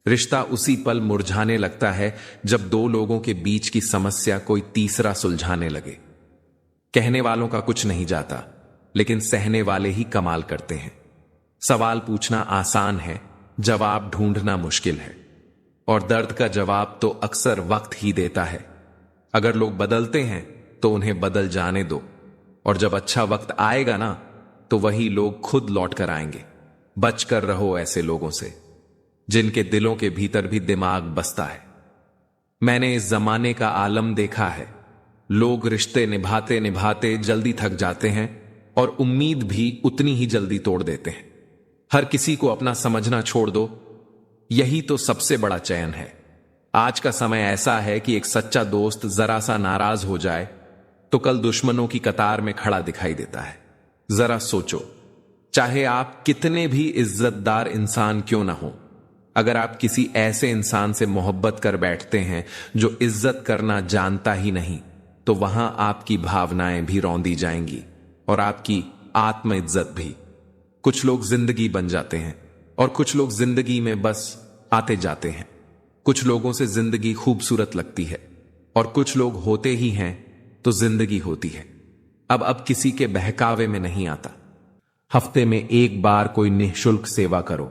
रिश्ता उसी पल मुरझाने लगता है जब 2 लोगों के बीच की समस्या कोई तीसरा सुलझाने लगे। कहने वालों का कुछ नहीं जाता, लेकिन सहने वाले ही कमाल करते हैं। सवाल पूछना आसान है, जवाब ढूंढना मुश्किल है, और दर्द का जवाब तो अक्सर वक्त ही देता है। अगर लोग बदलते हैं तो उन्हें बदल जाने दो, और जब अच्छा वक्त आएगा ना तो वही लोग खुद लौट कर आएंगे। बचकर रहो ऐसे लोगों से जिनके दिलों के भीतर भी दिमाग बसता है। मैंने इस जमाने का आलम देखा है। लोग रिश्ते निभाते निभाते जल्दी थक जाते हैं और उम्मीद भी उतनी ही जल्दी तोड़ देते हैं। हर किसी को अपना समझना छोड़ दो, यही तो सबसे बड़ा चयन है। आज का समय ऐसा है कि एक सच्चा दोस्त जरा सा नाराज हो जाए तो कल दुश्मनों की कतार में खड़ा दिखाई देता है। जरा सोचो, चाहे आप कितने भी इज्जतदार इंसान क्यों ना हो, अगर आप किसी ऐसे इंसान से मोहब्बत कर बैठते हैं जो इज्जत करना जानता ही नहीं, तो वहां आपकी भावनाएं भी रौंदी जाएंगी और आपकी आत्म इज्जत भी। कुछ लोग जिंदगी बन जाते हैं और कुछ लोग जिंदगी में बस आते जाते हैं। कुछ लोगों से जिंदगी खूबसूरत लगती है और कुछ लोग होते ही हैं तो जिंदगी होती है। अब किसी के बहकावे में नहीं आता। हफ्ते में एक बार कोई निःशुल्क सेवा करो,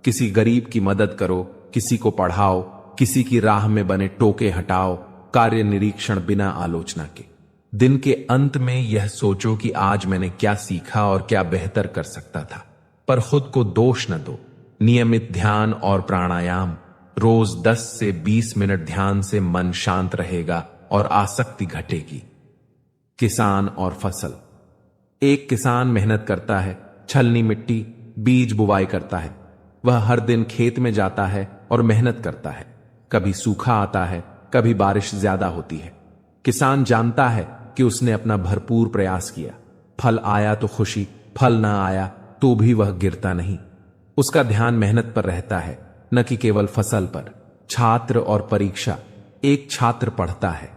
किसी गरीब की मदद करो, किसी को पढ़ाओ, किसी की राह में बने टोके हटाओ, कार्य निरीक्षण बिना आलोचना के। दिन के अंत में यह सोचो कि आज मैंने क्या सीखा और क्या बेहतर कर सकता था, पर खुद को दोष न दो। नियमित ध्यान और प्राणायाम, रोज 10 से 20 मिनट ध्यान से मन शांत रहेगा और आसक्ति घटेगी। किसान और फसल। एक किसान मेहनत करता है, छलनी मिट्टी, बीज बुवाई करता है। वह हर दिन खेत में जाता है और मेहनत करता है। कभी सूखा आता है, कभी बारिश ज्यादा होती है। किसान जानता है कि उसने अपना भरपूर प्रयास किया। फल आया तो खुशी, फल ना आया तो भी वह गिरता नहीं। उसका ध्यान मेहनत पर रहता है, न कि केवल फसल पर। छात्र और परीक्षा। एक छात्र पढ़ता है,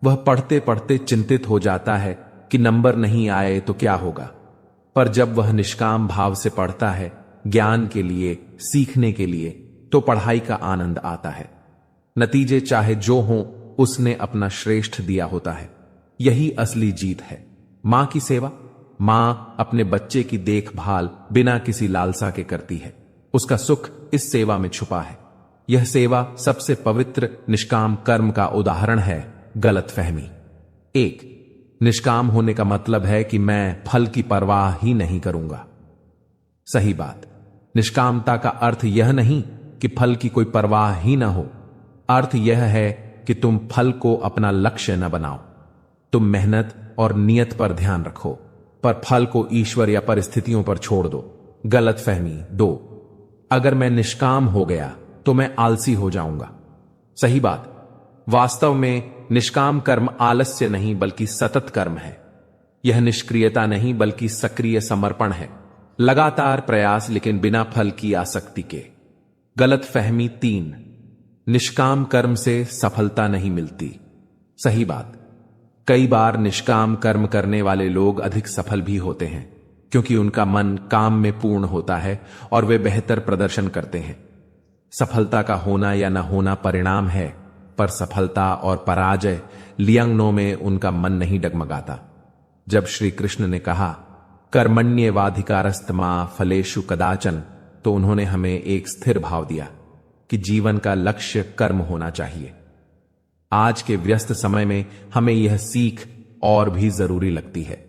वह पढ़ते पढ़ते चिंतित हो जाता है कि नंबर नहीं आए तो क्या होगा। पर जब वह निष्काम भाव से पढ़ता है, ज्ञान के लिए, सीखने के लिए, तो पढ़ाई का आनंद आता है। नतीजे चाहे जो हों, उसने अपना श्रेष्ठ दिया होता है। यही असली जीत है। मां की सेवा। मां अपने बच्चे की देखभाल बिना किसी लालसा के करती है। उसका सुख इस सेवा में छुपा है। यह सेवा सबसे पवित्र निष्काम कर्म का उदाहरण है। गलतफहमी। 1. निष्काम होने का मतलब है कि मैं फल की परवाह ही नहीं करूंगा। सही बात। निष्कामता का अर्थ यह नहीं कि फल की कोई परवाह ही ना हो। अर्थ यह है कि तुम फल को अपना लक्ष्य न बनाओ। तुम मेहनत और नियत पर ध्यान रखो, पर फल को ईश्वर या परिस्थितियों पर छोड़ दो। गलतफहमी। 2. अगर मैं निष्काम हो गया तो मैं आलसी हो जाऊंगा। सही बात। वास्तव में निष्काम कर्म आलस्य नहीं बल्कि सतत कर्म है। यह निष्क्रियता नहीं बल्कि सक्रिय समर्पण है। लगातार प्रयास लेकिन बिना फल की आसक्ति के। गलतफहमी 3. निष्काम कर्म से सफलता नहीं मिलती। सही बात। कई बार निष्काम कर्म करने वाले लोग अधिक सफल भी होते हैं, क्योंकि उनका मन काम में पूर्ण होता है और वे बेहतर प्रदर्शन करते हैं। सफलता का होना या न होना परिणाम है, पर सफलता और पराजय लियंगनों में उनका मन नहीं डगमगाता। जब श्री कृष्ण ने कहा कर्मण्येवाधिकारस्त्मा फलेषु कदाचन, तो उन्होंने हमें एक स्थिर भाव दिया कि जीवन का लक्ष्य कर्म होना चाहिए। आज के व्यस्त समय में हमें यह सीख और भी जरूरी लगती है।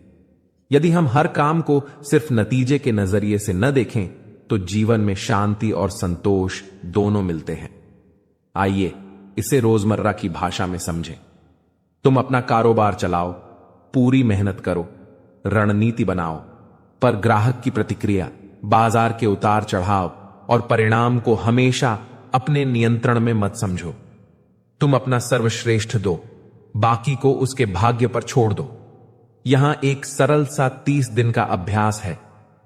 यदि हम हर काम को सिर्फ नतीजे के नजरिए से न देखें तो जीवन में शांति और संतोष दोनों मिलते हैं। आइए इसे रोजमर्रा की भाषा में समझें। तुम अपना कारोबार चलाओ, पूरी मेहनत करो, रणनीति बनाओ, पर ग्राहक की प्रतिक्रिया, बाजार के उतार चढ़ाव और परिणाम को हमेशा अपने नियंत्रण में मत समझो। तुम अपना सर्वश्रेष्ठ दो, बाकी को उसके भाग्य पर छोड़ दो। यहां एक सरल सा 30 दिन का अभ्यास है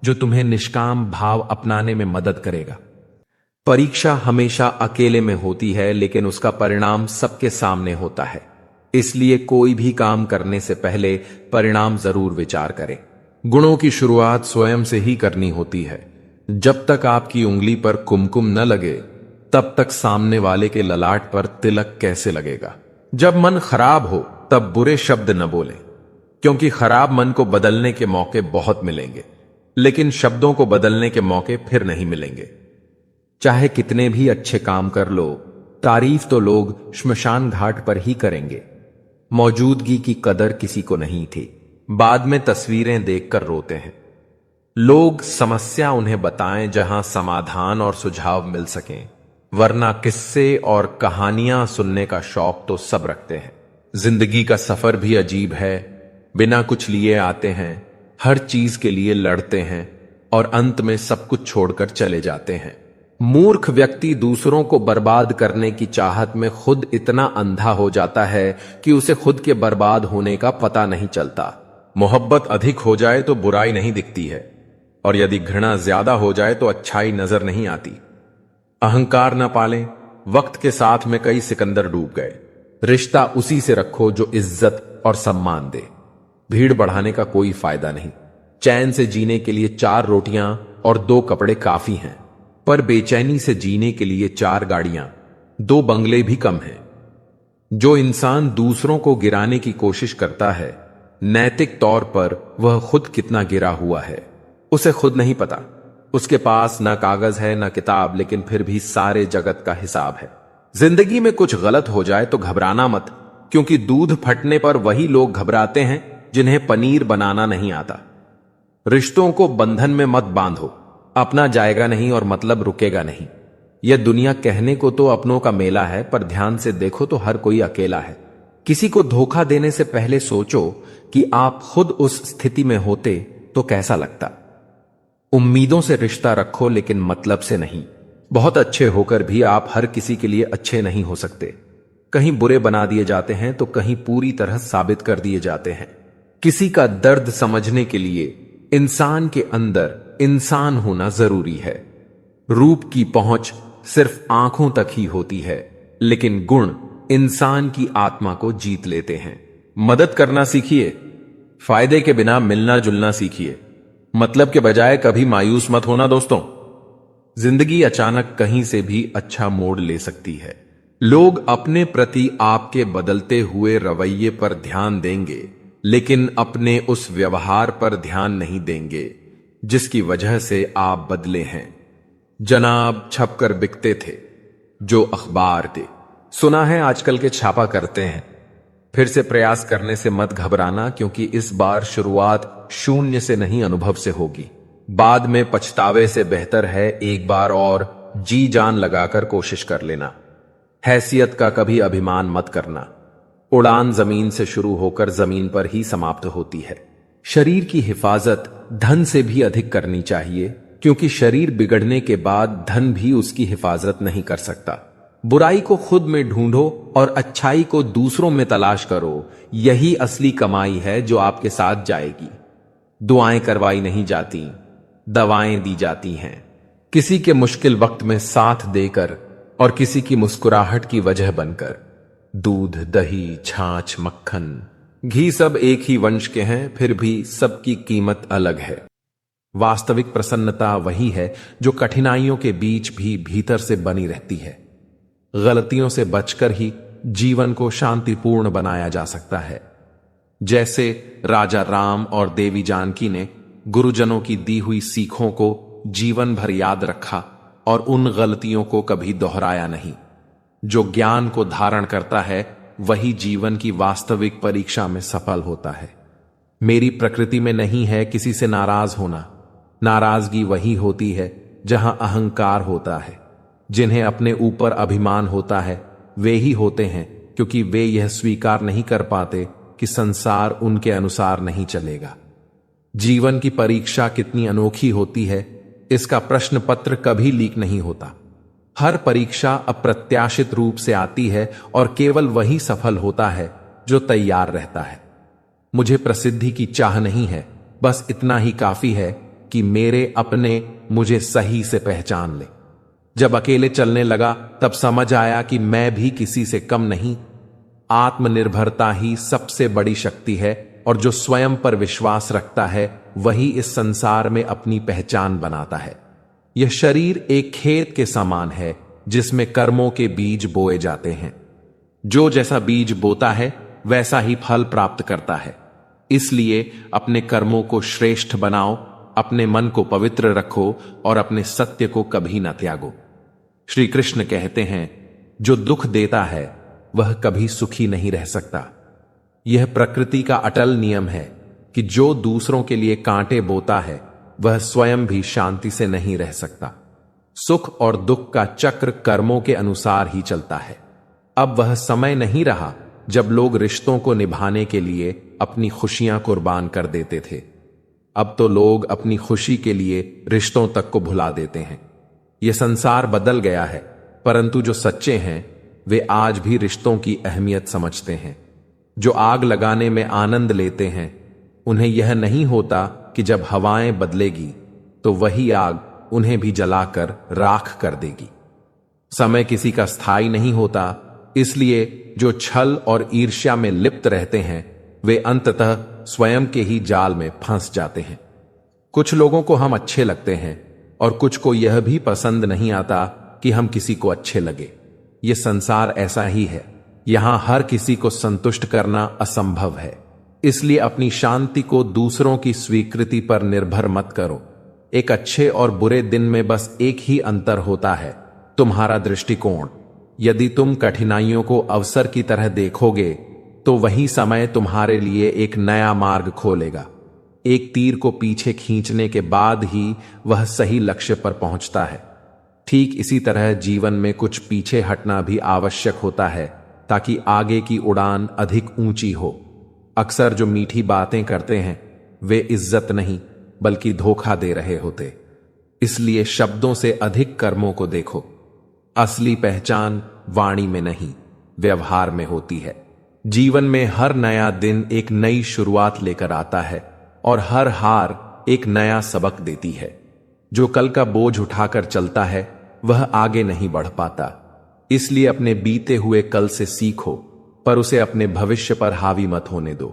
जो तुम्हें निष्काम भाव अपनाने में मदद करेगा। परीक्षा हमेशा अकेले में होती है, लेकिन उसका परिणाम सबके सामने होता है। इसलिए कोई भी काम करने से पहले परिणाम जरूर विचार करें। गुणों की शुरुआत स्वयं से ही करनी होती है। जब तक आपकी उंगली पर कुमकुम न लगे, तब तक सामने वाले के ललाट पर तिलक कैसे लगेगा। जब मन खराब हो तब बुरे शब्द न बोलें, क्योंकि खराब मन को बदलने के मौके बहुत मिलेंगे, लेकिन शब्दों को बदलने के मौके फिर नहीं मिलेंगे। चाहे कितने भी अच्छे काम कर लो, तारीफ तो लोग श्मशान घाट पर ही करेंगे। मौजूदगी की कदर किसी को नहीं थी, बाद में तस्वीरें देखकर रोते हैं। लोग समस्या उन्हें बताएं जहां समाधान और सुझाव मिल सकें, वरना किस्से और कहानियां सुनने का शौक तो सब रखते हैं। जिंदगी का सफर भी अजीब है। बिना कुछ लिए आते हैं, हर चीज के लिए लड़ते हैं और अंत में सब कुछ छोड़कर चले जाते हैं। मूर्ख व्यक्ति दूसरों को बर्बाद करने की चाहत में खुद इतना अंधा हो जाता है कि उसे खुद के बर्बाद होने का पता नहीं चलता। मोहब्बत अधिक हो जाए तो बुराई नहीं दिखती है, और यदि घृणा ज्यादा हो जाए तो अच्छाई नजर नहीं आती। अहंकार न पालें। वक्त के साथ में कई सिकंदर डूब गए। रिश्ता उसी से रखो जो इज्जत और सम्मान दे। भीड़ बढ़ाने का कोई फायदा नहीं। चैन से जीने के लिए 4 रोटियां और 2 कपड़े काफी हैं, पर बेचैनी से जीने के लिए 4 गाड़ियां, 2 बंगले भी कम हैं। जो इंसान दूसरों को गिराने की कोशिश करता है, नैतिक तौर पर वह खुद कितना गिरा हुआ है, उसे खुद नहीं पता। उसके पास न कागज है न किताब, लेकिन फिर भी सारे जगत का हिसाब है। जिंदगी में कुछ गलत हो जाए तो घबराना मत, क्योंकि दूध फटने पर वही लोग घबराते हैं जिन्हें पनीर बनाना नहीं आता। रिश्तों को बंधन में मत बांधो, अपना जाएगा नहीं और मतलब रुकेगा नहीं। यह दुनिया कहने को तो अपनों का मेला है, पर ध्यान से देखो तो हर कोई अकेला है। किसी को धोखा देने से पहले सोचो कि आप खुद उस स्थिति में होते तो कैसा लगता। उम्मीदों से रिश्ता रखो, लेकिन मतलब से नहीं। बहुत अच्छे होकर भी आप हर किसी के लिए अच्छे नहीं हो सकते। कहीं बुरे बना दिए जाते हैं तो कहीं पूरी तरह साबित कर दिए जाते हैं। किसी का दर्द समझने के लिए इंसान के अंदर इंसान होना जरूरी है। रूप की पहुंच सिर्फ आंखों तक ही होती है, लेकिन गुण इंसान की आत्मा को जीत लेते हैं। मदद करना सीखिए, फायदे के बिना मिलना जुलना सीखिए, मतलब के बजाय कभी मायूस मत होना दोस्तों। जिंदगी अचानक कहीं से भी अच्छा मोड़ ले सकती है। लोग अपने प्रति आपके बदलते हुए रवैये पर ध्यान देंगे, लेकिन अपने उस व्यवहार पर ध्यान नहीं देंगे जिसकी वजह से आप बदले हैं। जनाब छपकर बिकते थे जो अखबार थे। सुना है आजकल के छापा करते हैं। फिर से प्रयास करने से मत घबराना, क्योंकि इस बार शुरुआत शून्य से नहीं अनुभव से होगी। बाद में पछतावे से बेहतर है एक बार और जी जान लगाकर कोशिश कर लेना। हैसियत का कभी अभिमान मत करना। उड़ान जमीन से शुरू होकर जमीन पर ही समाप्त होती है। शरीर की हिफाजत धन से भी अधिक करनी चाहिए, क्योंकि शरीर बिगड़ने के बाद धन भी उसकी हिफाजत नहीं कर सकता। बुराई को खुद में ढूंढो और अच्छाई को दूसरों में तलाश करो। यही असली कमाई है जो आपके साथ जाएगी। दुआएं करवाई नहीं जाती, दवाएं दी जाती हैं। किसी के मुश्किल वक्त में साथ देकर और किसी की मुस्कुराहट की वजह बनकर। दूध, दही, छाछ, मक्खन, घी सब एक ही वंश के हैं, फिर भी सबकी कीमत अलग है। वास्तविक प्रसन्नता वही है जो कठिनाइयों के बीच भी भीतर से बनी रहती है। गलतियों से बचकर ही जीवन को शांतिपूर्ण बनाया जा सकता है। जैसे राजा राम और देवी जानकी ने गुरुजनों की दी हुई सीखों को जीवन भर याद रखा और उन गलतियों को कभी दोहराया नहीं। जो ज्ञान को धारण करता है वही जीवन की वास्तविक परीक्षा में सफल होता है। मेरी प्रकृति में नहीं है किसी से नाराज होना। नाराजगी वही होती है जहां अहंकार होता है। जिन्हें अपने ऊपर अभिमान होता है वे ही होते हैं, क्योंकि वे यह स्वीकार नहीं कर पाते कि संसार उनके अनुसार नहीं चलेगा। जीवन की परीक्षा कितनी अनोखी होती है, इसका प्रश्न पत्र कभी लीक नहीं होता। हर परीक्षा अप्रत्याशित रूप से आती है और केवल वही सफल होता है जो तैयार रहता है। मुझे प्रसिद्धि की चाह नहीं है, बस इतना ही काफी है कि मेरे अपने मुझे सही से पहचान ले। जब अकेले चलने लगा तब समझ आया कि मैं भी किसी से कम नहीं। आत्मनिर्भरता ही सबसे बड़ी शक्ति है, और जो स्वयं पर विश्वास रखता है वही इस संसार में अपनी पहचान बनाता है। यह शरीर एक खेत के समान है जिसमें कर्मों के बीज बोए जाते हैं। जो जैसा बीज बोता है वैसा ही फल प्राप्त करता है। इसलिए अपने कर्मों को श्रेष्ठ बनाओ, अपने मन को पवित्र रखो और अपने सत्य को कभी न त्यागो। श्री कृष्ण कहते हैं, जो दुख देता है वह कभी सुखी नहीं रह सकता। यह प्रकृति का अटल नियम है कि जो दूसरों के लिए कांटे बोता है वह स्वयं भी शांति से नहीं रह सकता। सुख और दुख का चक्र कर्मों के अनुसार ही चलता है। अब वह समय नहीं रहा जब लोग रिश्तों को निभाने के लिए अपनी खुशियां कुर्बान कर देते थे। अब तो लोग अपनी खुशी के लिए रिश्तों तक को भुला देते हैं। यह संसार बदल गया है, परंतु जो सच्चे हैं वे आज भी रिश्तों की अहमियत समझते हैं। जो आग लगाने में आनंद लेते हैं उन्हें यह नहीं होता कि जब हवाएं बदलेगी तो वही आग उन्हें भी जलाकर राख कर देगी। समय किसी का स्थायी नहीं होता, इसलिए जो छल और ईर्ष्या में लिप्त रहते हैं वे अंततः स्वयं के ही जाल में फंस जाते हैं। कुछ लोगों को हम अच्छे लगते हैं और कुछ को यह भी पसंद नहीं आता कि हम किसी को अच्छे लगे। यह संसार ऐसा ही है, यहां हर किसी को संतुष्ट करना असंभव है। इसलिए अपनी शांति को दूसरों की स्वीकृति पर निर्भर मत करो। एक अच्छे और बुरे दिन में बस एक ही अंतर होता है, तुम्हारा दृष्टिकोण। यदि तुम कठिनाइयों को अवसर की तरह देखोगे तो वही समय तुम्हारे लिए एक नया मार्ग खोलेगा। एक तीर को पीछे खींचने के बाद ही वह सही लक्ष्य पर पहुंचता है। ठीक इसी तरह जीवन में कुछ पीछे हटना भी आवश्यक होता है ताकि आगे की उड़ान अधिक ऊंची हो। अक्सर जो मीठी बातें करते हैं वे इज्जत नहीं बल्कि धोखा दे रहे होते। इसलिए शब्दों से अधिक कर्मों को देखो। असली पहचान वाणी में नहीं व्यवहार में होती है। जीवन में हर नया दिन एक नई शुरुआत लेकर आता है और हर हार एक नया सबक देती है। जो कल का बोझ उठाकर चलता है वह आगे नहीं बढ़ पाता। इसलिए अपने बीते हुए कल से सीखो, पर उसे अपने भविष्य पर हावी मत होने दो।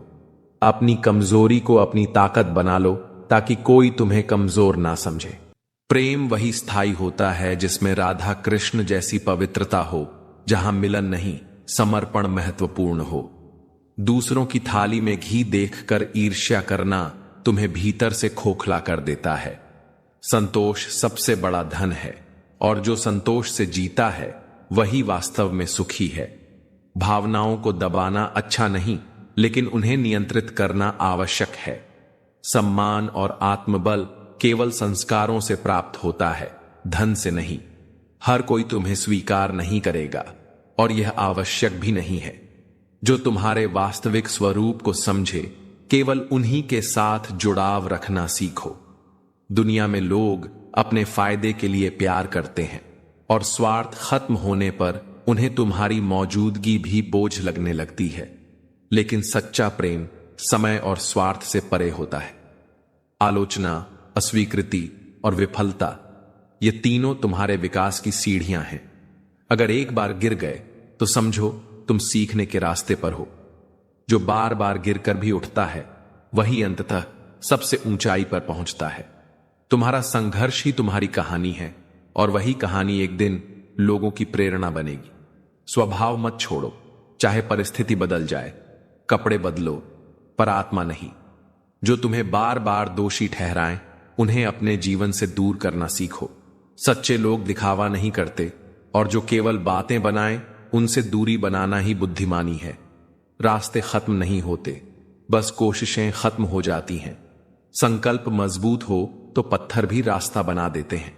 अपनी कमजोरी को अपनी ताकत बना लो ताकि कोई तुम्हें कमजोर ना समझे। प्रेम वही स्थायी होता है जिसमें राधा कृष्ण जैसी पवित्रता हो, जहां मिलन नहीं समर्पण महत्वपूर्ण हो। दूसरों की थाली में घी देखकर ईर्ष्या करना तुम्हें भीतर से खोखला कर देता है। संतोष सबसे बड़ा धन है, और जो संतोष से जीता है वही वास्तव में सुखी है। भावनाओं को दबाना अच्छा नहीं, लेकिन उन्हें नियंत्रित करना आवश्यक है। सम्मान और आत्मबल केवल संस्कारों से प्राप्त होता है, धन से नहीं। हर कोई तुम्हें स्वीकार नहीं करेगा, और यह आवश्यक भी नहीं है। जो तुम्हारे वास्तविक स्वरूप को समझे, केवल उन्हीं के साथ जुड़ाव रखना सीखो। दुनिया में लोग अपने फायदे के लिए प्यार करते हैं, और स्वार्थ खत्म होने पर उन्हें तुम्हारी मौजूदगी भी बोझ लगने लगती है। लेकिन सच्चा प्रेम समय और स्वार्थ से परे होता है। आलोचना, अस्वीकृति और विफलता, ये तीनों तुम्हारे विकास की सीढ़ियां हैं। अगर एक बार गिर गए तो समझो तुम सीखने के रास्ते पर हो। जो बार बार गिरकर भी उठता है वही अंततः सबसे ऊंचाई पर पहुंचता है। तुम्हारा संघर्ष ही तुम्हारी कहानी है, और वही कहानी एक दिन लोगों की प्रेरणा बनेगी। स्वभाव मत छोड़ो, चाहे परिस्थिति बदल जाए। कपड़े बदलो, पर आत्मा नहीं। जो तुम्हें बार बार दोषी ठहराएं, उन्हें अपने जीवन से दूर करना सीखो। सच्चे लोग दिखावा नहीं करते, और जो केवल बातें बनाएं, उनसे दूरी बनाना ही बुद्धिमानी है। रास्ते खत्म नहीं होते, बस कोशिशें खत्म हो जाती हैं। संकल्प मजबूत हो तो पत्थर भी रास्ता बना देते हैं।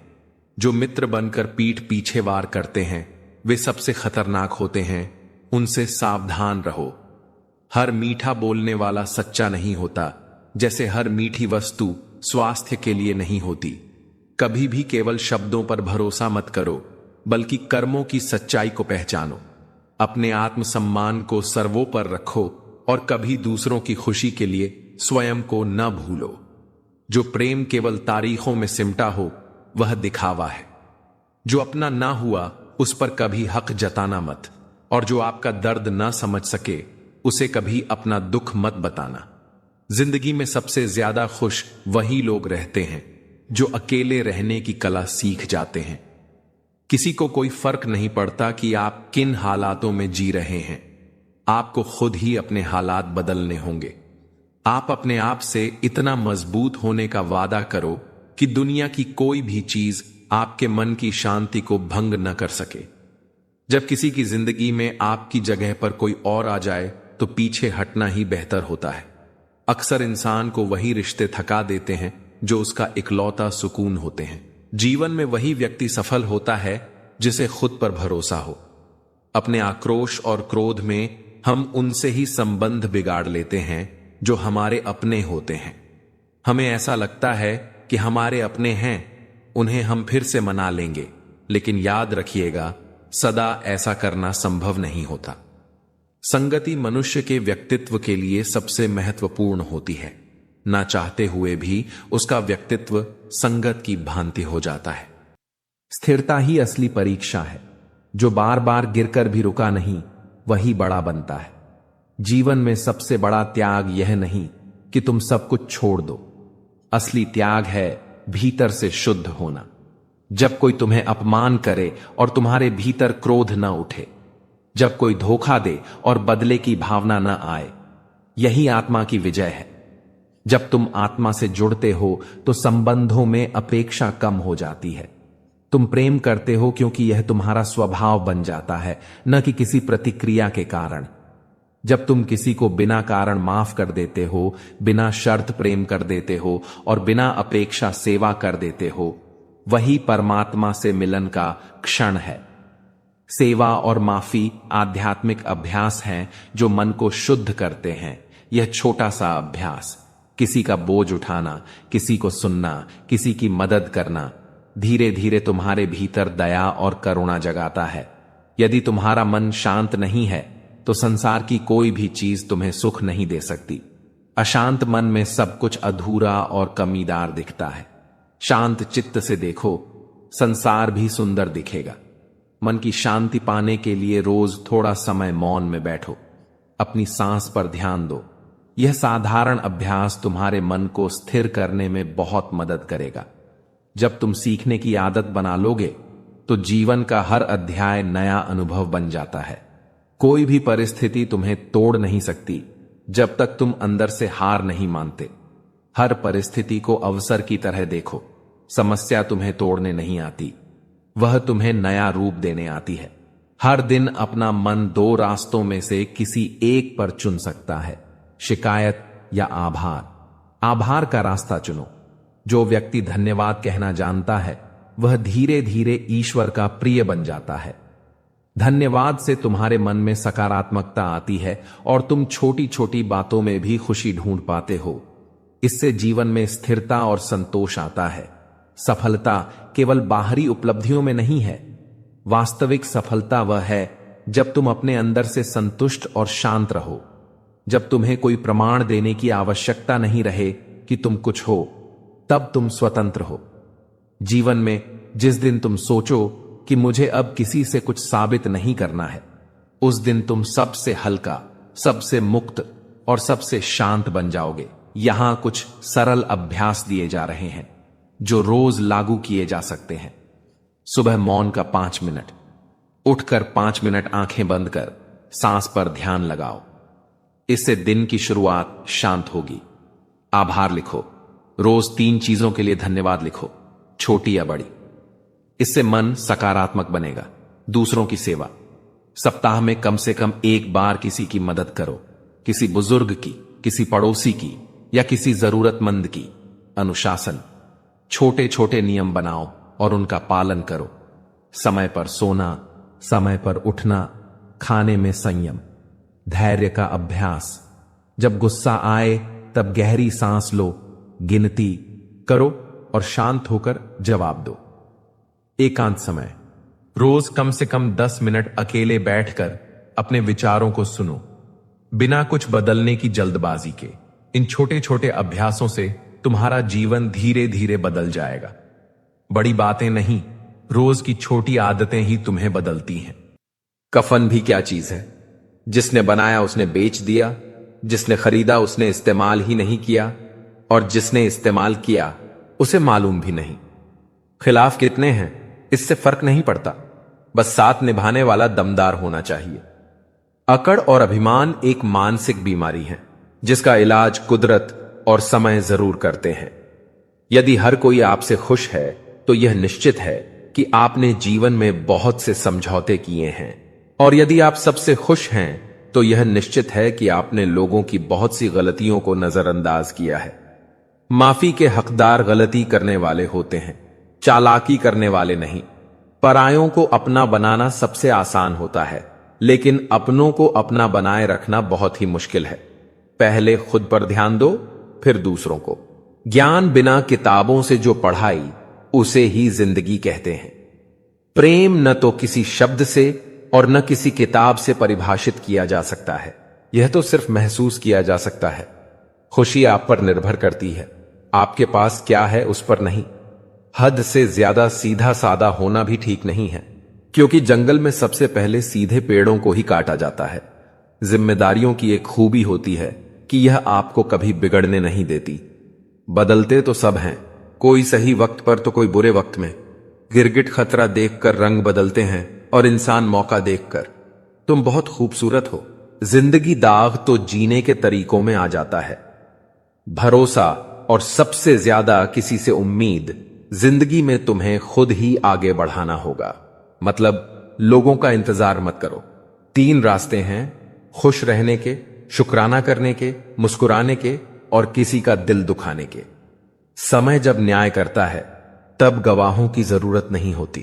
जो मित्र बनकर पीठ पीछे वार करते हैं, वे सबसे खतरनाक होते हैं। उनसे सावधान रहो। हर मीठा बोलने वाला सच्चा नहीं होता, जैसे हर मीठी वस्तु स्वास्थ्य के लिए नहीं होती। कभी भी केवल शब्दों पर भरोसा मत करो, बल्कि कर्मों की सच्चाई को पहचानो। अपने आत्मसम्मान को सर्वोपर रखो, और कभी दूसरों की खुशी के लिए स्वयं को न भूलो। जो प्रेम केवल तारीखों में सिमटा हो, वह दिखावा है। जो अपना ना हुआ, उस पर कभी हक जताना मत, और जो आपका दर्द न समझ सके, उसे कभी अपना दुख मत बताना। जिंदगी में सबसे ज्यादा खुश वही लोग रहते हैं जो अकेले रहने की कला सीख जाते हैं। किसी को कोई फर्क नहीं पड़ता कि आप किन हालातों में जी रहे हैं। आपको खुद ही अपने हालात बदलने होंगे। आप अपने आप से इतना मजबूत होने का वादा करो कि दुनिया की कोई भी चीज आपके मन की शांति को भंग न कर सके। जब किसी की जिंदगी में आपकी जगह पर कोई और आ जाए तो पीछे हटना ही बेहतर होता है। अक्सर इंसान को वही रिश्ते थका देते हैं जो उसका इकलौता सुकून होते हैं। जीवन में वही व्यक्ति सफल होता है जिसे खुद पर भरोसा हो। अपने आक्रोश और क्रोध में हम उनसे ही संबंध बिगाड़ लेते हैं जो हमारे अपने होते हैं। हमें ऐसा लगता है कि हमारे अपने हैं, उन्हें हम फिर से मना लेंगे, लेकिन याद रखिएगा, सदा ऐसा करना संभव नहीं होता। संगति मनुष्य के व्यक्तित्व के लिए सबसे महत्वपूर्ण होती है। ना चाहते हुए भी उसका व्यक्तित्व संगत की भांति हो जाता है। स्थिरता ही असली परीक्षा है। जो बार बार गिरकर भी रुका नहीं, वही बड़ा बनता है। जीवन में सबसे बड़ा त्याग यह नहीं कि तुम सब कुछ छोड़ दो। असली त्याग है भीतर से शुद्ध होना। जब कोई तुम्हें अपमान करे और तुम्हारे भीतर क्रोध न उठे, जब कोई धोखा दे और बदले की भावना न आए, यही आत्मा की विजय है। जब तुम आत्मा से जुड़ते हो तो संबंधों में अपेक्षा कम हो जाती है। तुम प्रेम करते हो क्योंकि यह तुम्हारा स्वभाव बन जाता है, न कि किसी प्रतिक्रिया के कारण। जब तुम किसी को बिना कारण माफ कर देते हो, बिना शर्त प्रेम कर देते हो और बिना अपेक्षा सेवा कर देते हो, वही परमात्मा से मिलन का क्षण है। सेवा और माफी आध्यात्मिक अभ्यास हैं जो मन को शुद्ध करते हैं। यह छोटा सा अभ्यास, किसी का बोझ उठाना, किसी को सुनना, किसी की मदद करना, धीरे धीरे तुम्हारे भीतर दया और करुणा जगाता है। यदि तुम्हारा मन शांत नहीं है तो संसार की कोई भी चीज तुम्हें सुख नहीं दे सकती। अशांत मन में सब कुछ अधूरा और कमीदार दिखता है। शांत चित्त से देखो, संसार भी सुंदर दिखेगा। मन की शांति पाने के लिए रोज थोड़ा समय मौन में बैठो, अपनी सांस पर ध्यान दो। यह साधारण अभ्यास तुम्हारे मन को स्थिर करने में बहुत मदद करेगा। जब तुम सीखने की आदत बना लोगे तो जीवन का हर अध्याय नया अनुभव बन जाता है। कोई भी परिस्थिति तुम्हें तोड़ नहीं सकती जब तक तुम अंदर से हार नहीं मानते। हर परिस्थिति को अवसर की तरह देखो। समस्या तुम्हें तोड़ने नहीं आती, वह तुम्हें नया रूप देने आती है। हर दिन अपना मन दो रास्तों में से किसी एक पर चुन सकता है, शिकायत या आभार। आभार का रास्ता चुनो। जो व्यक्ति धन्यवाद कहना जानता है वह धीरे धीरे ईश्वर का प्रिय बन जाता है। धन्यवाद से तुम्हारे मन में सकारात्मकता आती है और तुम छोटी छोटी बातों में भी खुशी ढूंढ पाते हो। इससे जीवन में स्थिरता और संतोष आता है। सफलता केवल बाहरी उपलब्धियों में नहीं है। वास्तविक सफलता वह है जब तुम अपने अंदर से संतुष्ट और शांत रहो, जब तुम्हें कोई प्रमाण देने की आवश्यकता नहीं रहे कि तुम कुछ हो, तब तुम स्वतंत्र हो। जीवन में जिस दिन तुम सोचो कि मुझे अब किसी से कुछ साबित नहीं करना है, उस दिन तुम सबसे हल्का, सबसे मुक्त और सबसे शांत बन जाओगे। यहां कुछ सरल अभ्यास दिए जा रहे हैं जो रोज लागू किए जा सकते हैं। सुबह मौन का 5 मिनट। उठकर 5 मिनट आंखें बंद कर सांस पर ध्यान लगाओ। इससे दिन की शुरुआत शांत होगी। आभार लिखो। रोज 3 चीजों के लिए धन्यवाद लिखो, छोटी या बड़ी। इससे मन सकारात्मक बनेगा। दूसरों की सेवा। सप्ताह में कम से कम एक बार किसी की मदद करो, किसी बुजुर्ग की, किसी पड़ोसी की या किसी जरूरतमंद की। अनुशासन। छोटे छोटे नियम बनाओ और उनका पालन करो। समय पर सोना, समय पर उठना, खाने में संयम। धैर्य का अभ्यास। जब गुस्सा आए तब गहरी सांस लो, गिनती करो और शांत होकर जवाब दो। एकांत समय। रोज कम से कम 10 मिनट अकेले बैठकर अपने विचारों को सुनो, बिना कुछ बदलने की जल्दबाजी के। इन छोटे छोटे अभ्यासों से तुम्हारा जीवन धीरे धीरे बदल जाएगा। बड़ी बातें नहीं, रोज की छोटी आदतें ही तुम्हें बदलती हैं। कफन भी क्या चीज है? जिसने बनाया उसने बेच दिया, जिसने खरीदा उसने इस्तेमाल ही नहीं किया, और जिसने इस्तेमाल किया उसे मालूम भी नहीं। खिलाफ कितने हैं इससे फर्क नहीं पड़ता, बस साथ निभाने वाला दमदार होना चाहिए। अकड़ और अभिमान एक मानसिक बीमारी है जिसका इलाज कुदरत और समय जरूर करते हैं। यदि हर कोई आपसे खुश है तो यह निश्चित है कि आपने जीवन में बहुत से समझौते किए हैं, और यदि आप सबसे खुश हैं तो यह निश्चित है कि आपने लोगों की बहुत सी गलतियों को नजरअंदाज किया है। माफी के हकदार गलती करने वाले होते हैं, चालाकी करने वाले नहीं। परायों को अपना बनाना सबसे आसान होता है, लेकिन अपनों को अपना बनाए रखना बहुत ही मुश्किल है। पहले खुद पर ध्यान दो, फिर दूसरों को। ज्ञान बिना किताबों से जो पढ़ाई, उसे ही जिंदगी कहते हैं। प्रेम न तो किसी शब्द से और न किसी किताब से परिभाषित किया जा सकता है, यह तो सिर्फ महसूस किया जा सकता है। खुशी आप पर निर्भर करती है, आपके पास क्या है उस पर नहीं। हद से ज्यादा सीधा सादा होना भी ठीक नहीं है, क्योंकि जंगल में सबसे पहले सीधे पेड़ों को ही काटा जाता है। जिम्मेदारियों की एक खूबी होती है कि यह आपको कभी बिगड़ने नहीं देती। बदलते तो सब हैं, कोई सही वक्त पर तो कोई बुरे वक्त में। गिरगिट खतरा देखकर रंग बदलते हैं और इंसान मौका देखकर। तुम बहुत खूबसूरत हो। जिंदगी दाग तो जीने के तरीकों में आ जाता है। भरोसा और सबसे ज्यादा किसी से उम्मीद। जिंदगी में तुम्हें खुद ही आगे बढ़ाना होगा। मतलब लोगों का इंतजार मत करो। 3 रास्ते हैं, खुश रहने के, शुक्राना करने के, मुस्कुराने के और किसी का दिल दुखाने के। समय जब न्याय करता है तब गवाहों की जरूरत नहीं होती,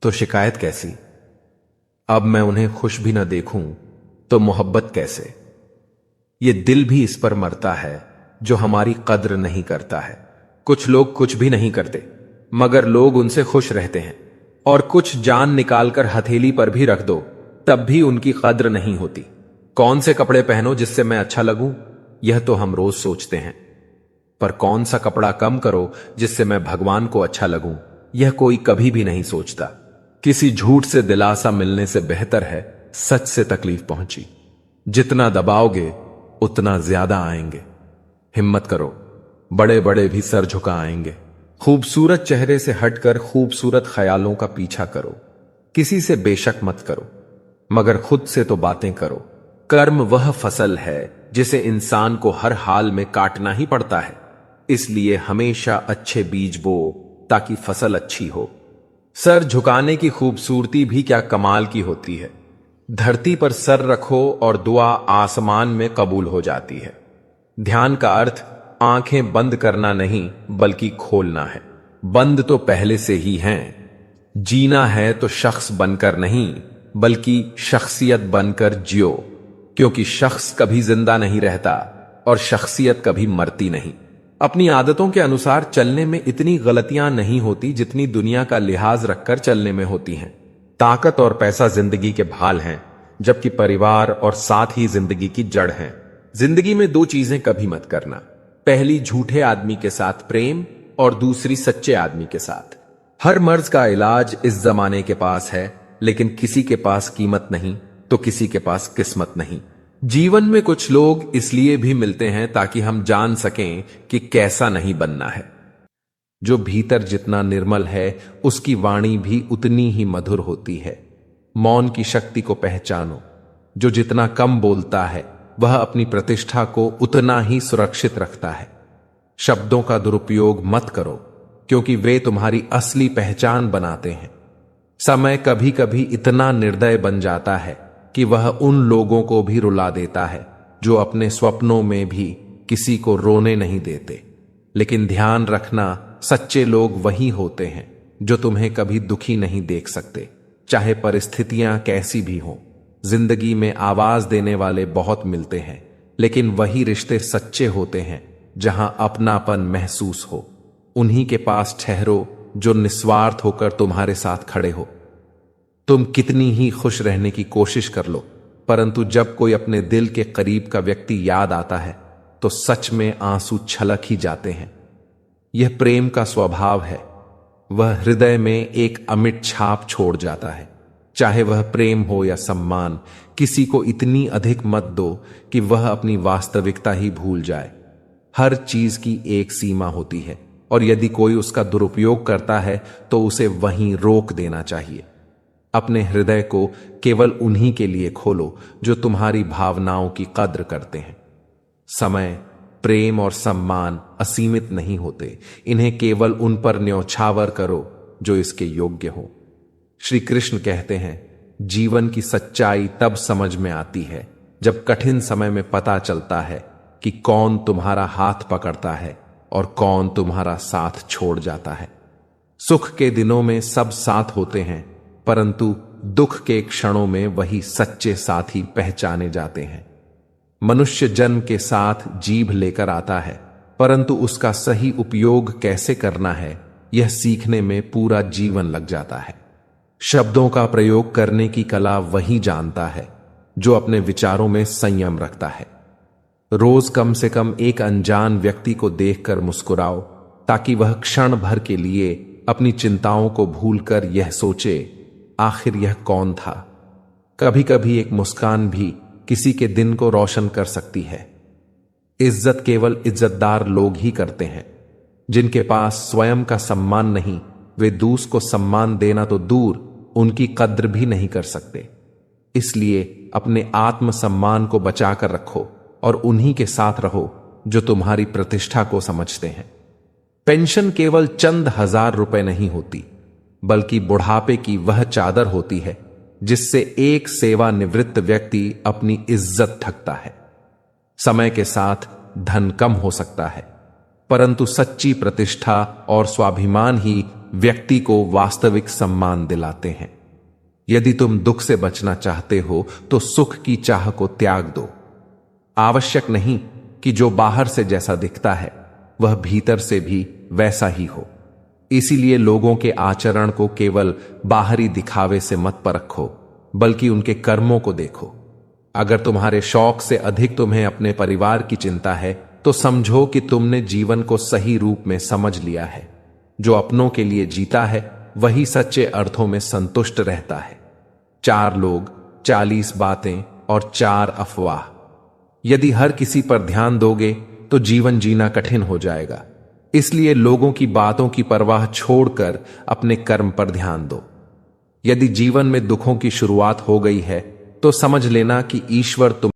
तो शिकायत कैसी? अब मैं उन्हें खुश भी ना देखूं तो मोहब्बत कैसे? ये दिल भी इस पर मरता है जो हमारी कद्र नहीं करता है। कुछ लोग कुछ भी नहीं करते मगर लोग उनसे खुश रहते हैं, और कुछ जान निकालकर हथेली पर भी रख दो तब भी उनकी कद्र नहीं होती। कौन से कपड़े पहनो जिससे मैं अच्छा लगूं? यह तो हम रोज सोचते हैं। पर कौन सा कपड़ा कम करो जिससे मैं भगवान को अच्छा लगूं, यह कोई कभी भी नहीं सोचता। किसी झूठ से दिलासा मिलने से बेहतर है सच से तकलीफ पहुंची। जितना दबाओगे उतना ज्यादा आएंगे। हिम्मत करो, बड़े बड़े भी सर झुका आएंगे। खूबसूरत चेहरे से हटकर खूबसूरत ख्यालों का पीछा करो। किसी से बेशक मत करो, मगर खुद से तो बातें करो। कर्म वह फसल है जिसे इंसान को हर हाल में काटना ही पड़ता है। इसलिए हमेशा अच्छे बीज बो ताकि फसल अच्छी हो। सर झुकाने की खूबसूरती भी क्या कमाल की होती है। धरती पर सर रखो और दुआ आसमान में कबूल हो जाती है। ध्यान का अर्थ आंखें बंद करना नहीं बल्कि खोलना है। बंद तो पहले से ही हैं। जीना है तो शख्स बनकर नहीं बल्कि शख्सियत बनकर जियो, क्योंकि शख्स कभी जिंदा नहीं रहता और शख्सियत कभी मरती नहीं। अपनी आदतों के अनुसार चलने में इतनी गलतियां नहीं होती जितनी दुनिया का लिहाज रखकर चलने में होती हैं। ताकत और पैसा जिंदगी के भाल हैं, जबकि परिवार और साथ ही जिंदगी की जड़ हैं। जिंदगी में दो चीजें कभी मत करना, पहली झूठे आदमी के साथ प्रेम और दूसरी सच्चे आदमी के साथ। हर मर्ज का इलाज इस जमाने के पास है, लेकिन किसी के पास कीमत नहीं तो किसी के पास किस्मत नहीं। जीवन में कुछ लोग इसलिए भी मिलते हैं ताकि हम जान सकें कि कैसा नहीं बनना है। जो भीतर जितना निर्मल है उसकी वाणी भी उतनी ही मधुर होती है। मौन की शक्ति को पहचानो। जो जितना कम बोलता है वह अपनी प्रतिष्ठा को उतना ही सुरक्षित रखता है। शब्दों का दुरुपयोग मत करो, क्योंकि वे तुम्हारी असली पहचान बनाते हैं। समय कभी कभी इतना निर्दय बन जाता है कि वह उन लोगों को भी रुला देता है जो अपने स्वप्नों में भी किसी को रोने नहीं देते। लेकिन ध्यान रखना, सच्चे लोग वही होते हैं जो तुम्हें कभी दुखी नहीं देख सकते, चाहे परिस्थितियां कैसी भी हों। जिंदगी में आवाज देने वाले बहुत मिलते हैं, लेकिन वही रिश्ते सच्चे होते हैं जहां अपनापन महसूस हो। उन्हीं के पास ठहरो जो निस्वार्थ होकर तुम्हारे साथ खड़े हो। तुम कितनी ही खुश रहने की कोशिश कर लो, परंतु जब कोई अपने दिल के करीब का व्यक्ति याद आता है तो सच में आंसू छलक ही जाते हैं। यह प्रेम का स्वभाव है। वह हृदय में एक अमिट छाप छोड़ जाता है। चाहे वह प्रेम हो या सम्मान, किसी को इतनी अधिक मत दो कि वह अपनी वास्तविकता ही भूल जाए। हर चीज की एक सीमा होती है, और यदि कोई उसका दुरुपयोग करता है तो उसे वहीं रोक देना चाहिए। अपने हृदय को केवल उन्हीं के लिए खोलो जो तुम्हारी भावनाओं की कद्र करते हैं। समय, प्रेम और सम्मान असीमित नहीं होते। इन्हें केवल उन पर न्यौछावर करो जो इसके योग्य हो। श्री कृष्ण कहते हैं, जीवन की सच्चाई तब समझ में आती है जब कठिन समय में पता चलता है कि कौन तुम्हारा हाथ पकड़ता है और कौन तुम्हारा साथ छोड़ जाता है। सुख के दिनों में सब साथ होते हैं, परंतु दुख के क्षणों में वही सच्चे साथी पहचाने जाते हैं। मनुष्य जन्म के साथ जीभ लेकर आता है, परंतु उसका सही उपयोग कैसे करना है यह सीखने में पूरा जीवन लग जाता है। शब्दों का प्रयोग करने की कला वही जानता है जो अपने विचारों में संयम रखता है। रोज कम से कम एक अनजान व्यक्ति को देखकर मुस्कुराओ, ताकि वह क्षण भर के लिए अपनी चिंताओं को भूलकर यह सोचे, आखिर यह कौन था। कभी कभी एक मुस्कान भी किसी के दिन को रोशन कर सकती है। इज्जत केवल इज्जतदार लोग ही करते हैं। जिनके पास स्वयं का सम्मान नहीं, वे दूसरों को सम्मान देना तो दूर, उनकी कद्र भी नहीं कर सकते। इसलिए अपने आत्म सम्मान को बचाकर रखो और उन्हीं के साथ रहो जो तुम्हारी प्रतिष्ठा को समझते हैं। पेंशन केवल चंद हजार रुपए नहीं होती, बल्कि बुढ़ापे की वह चादर होती है जिससे एक सेवानिवृत्त व्यक्ति अपनी इज्जत ठगता है। समय के साथ धन कम हो सकता है, परंतु सच्ची प्रतिष्ठा और स्वाभिमान ही व्यक्ति को वास्तविक सम्मान दिलाते हैं। यदि तुम दुख से बचना चाहते हो तो सुख की चाह को त्याग दो। आवश्यक नहीं कि जो बाहर से जैसा दिखता है वह भीतर से भी वैसा ही हो। इसीलिए लोगों के आचरण को केवल बाहरी दिखावे से मत परखो, बल्कि उनके कर्मों को देखो। अगर तुम्हारे शौक से अधिक तुम्हें अपने परिवार की चिंता है तो समझो कि तुमने जीवन को सही रूप में समझ लिया है। जो अपनों के लिए जीता है वही सच्चे अर्थों में संतुष्ट रहता है। 4 लोग, 40 बातें और 4 अफवाह। यदि हर किसी पर ध्यान दोगे तो जीवन जीना कठिन हो जाएगा। इसलिए लोगों की बातों की परवाह छोड़कर अपने कर्म पर ध्यान दो। यदि जीवन में दुखों की शुरुआत हो गई है तो समझ लेना कि ईश्वर तुम्हें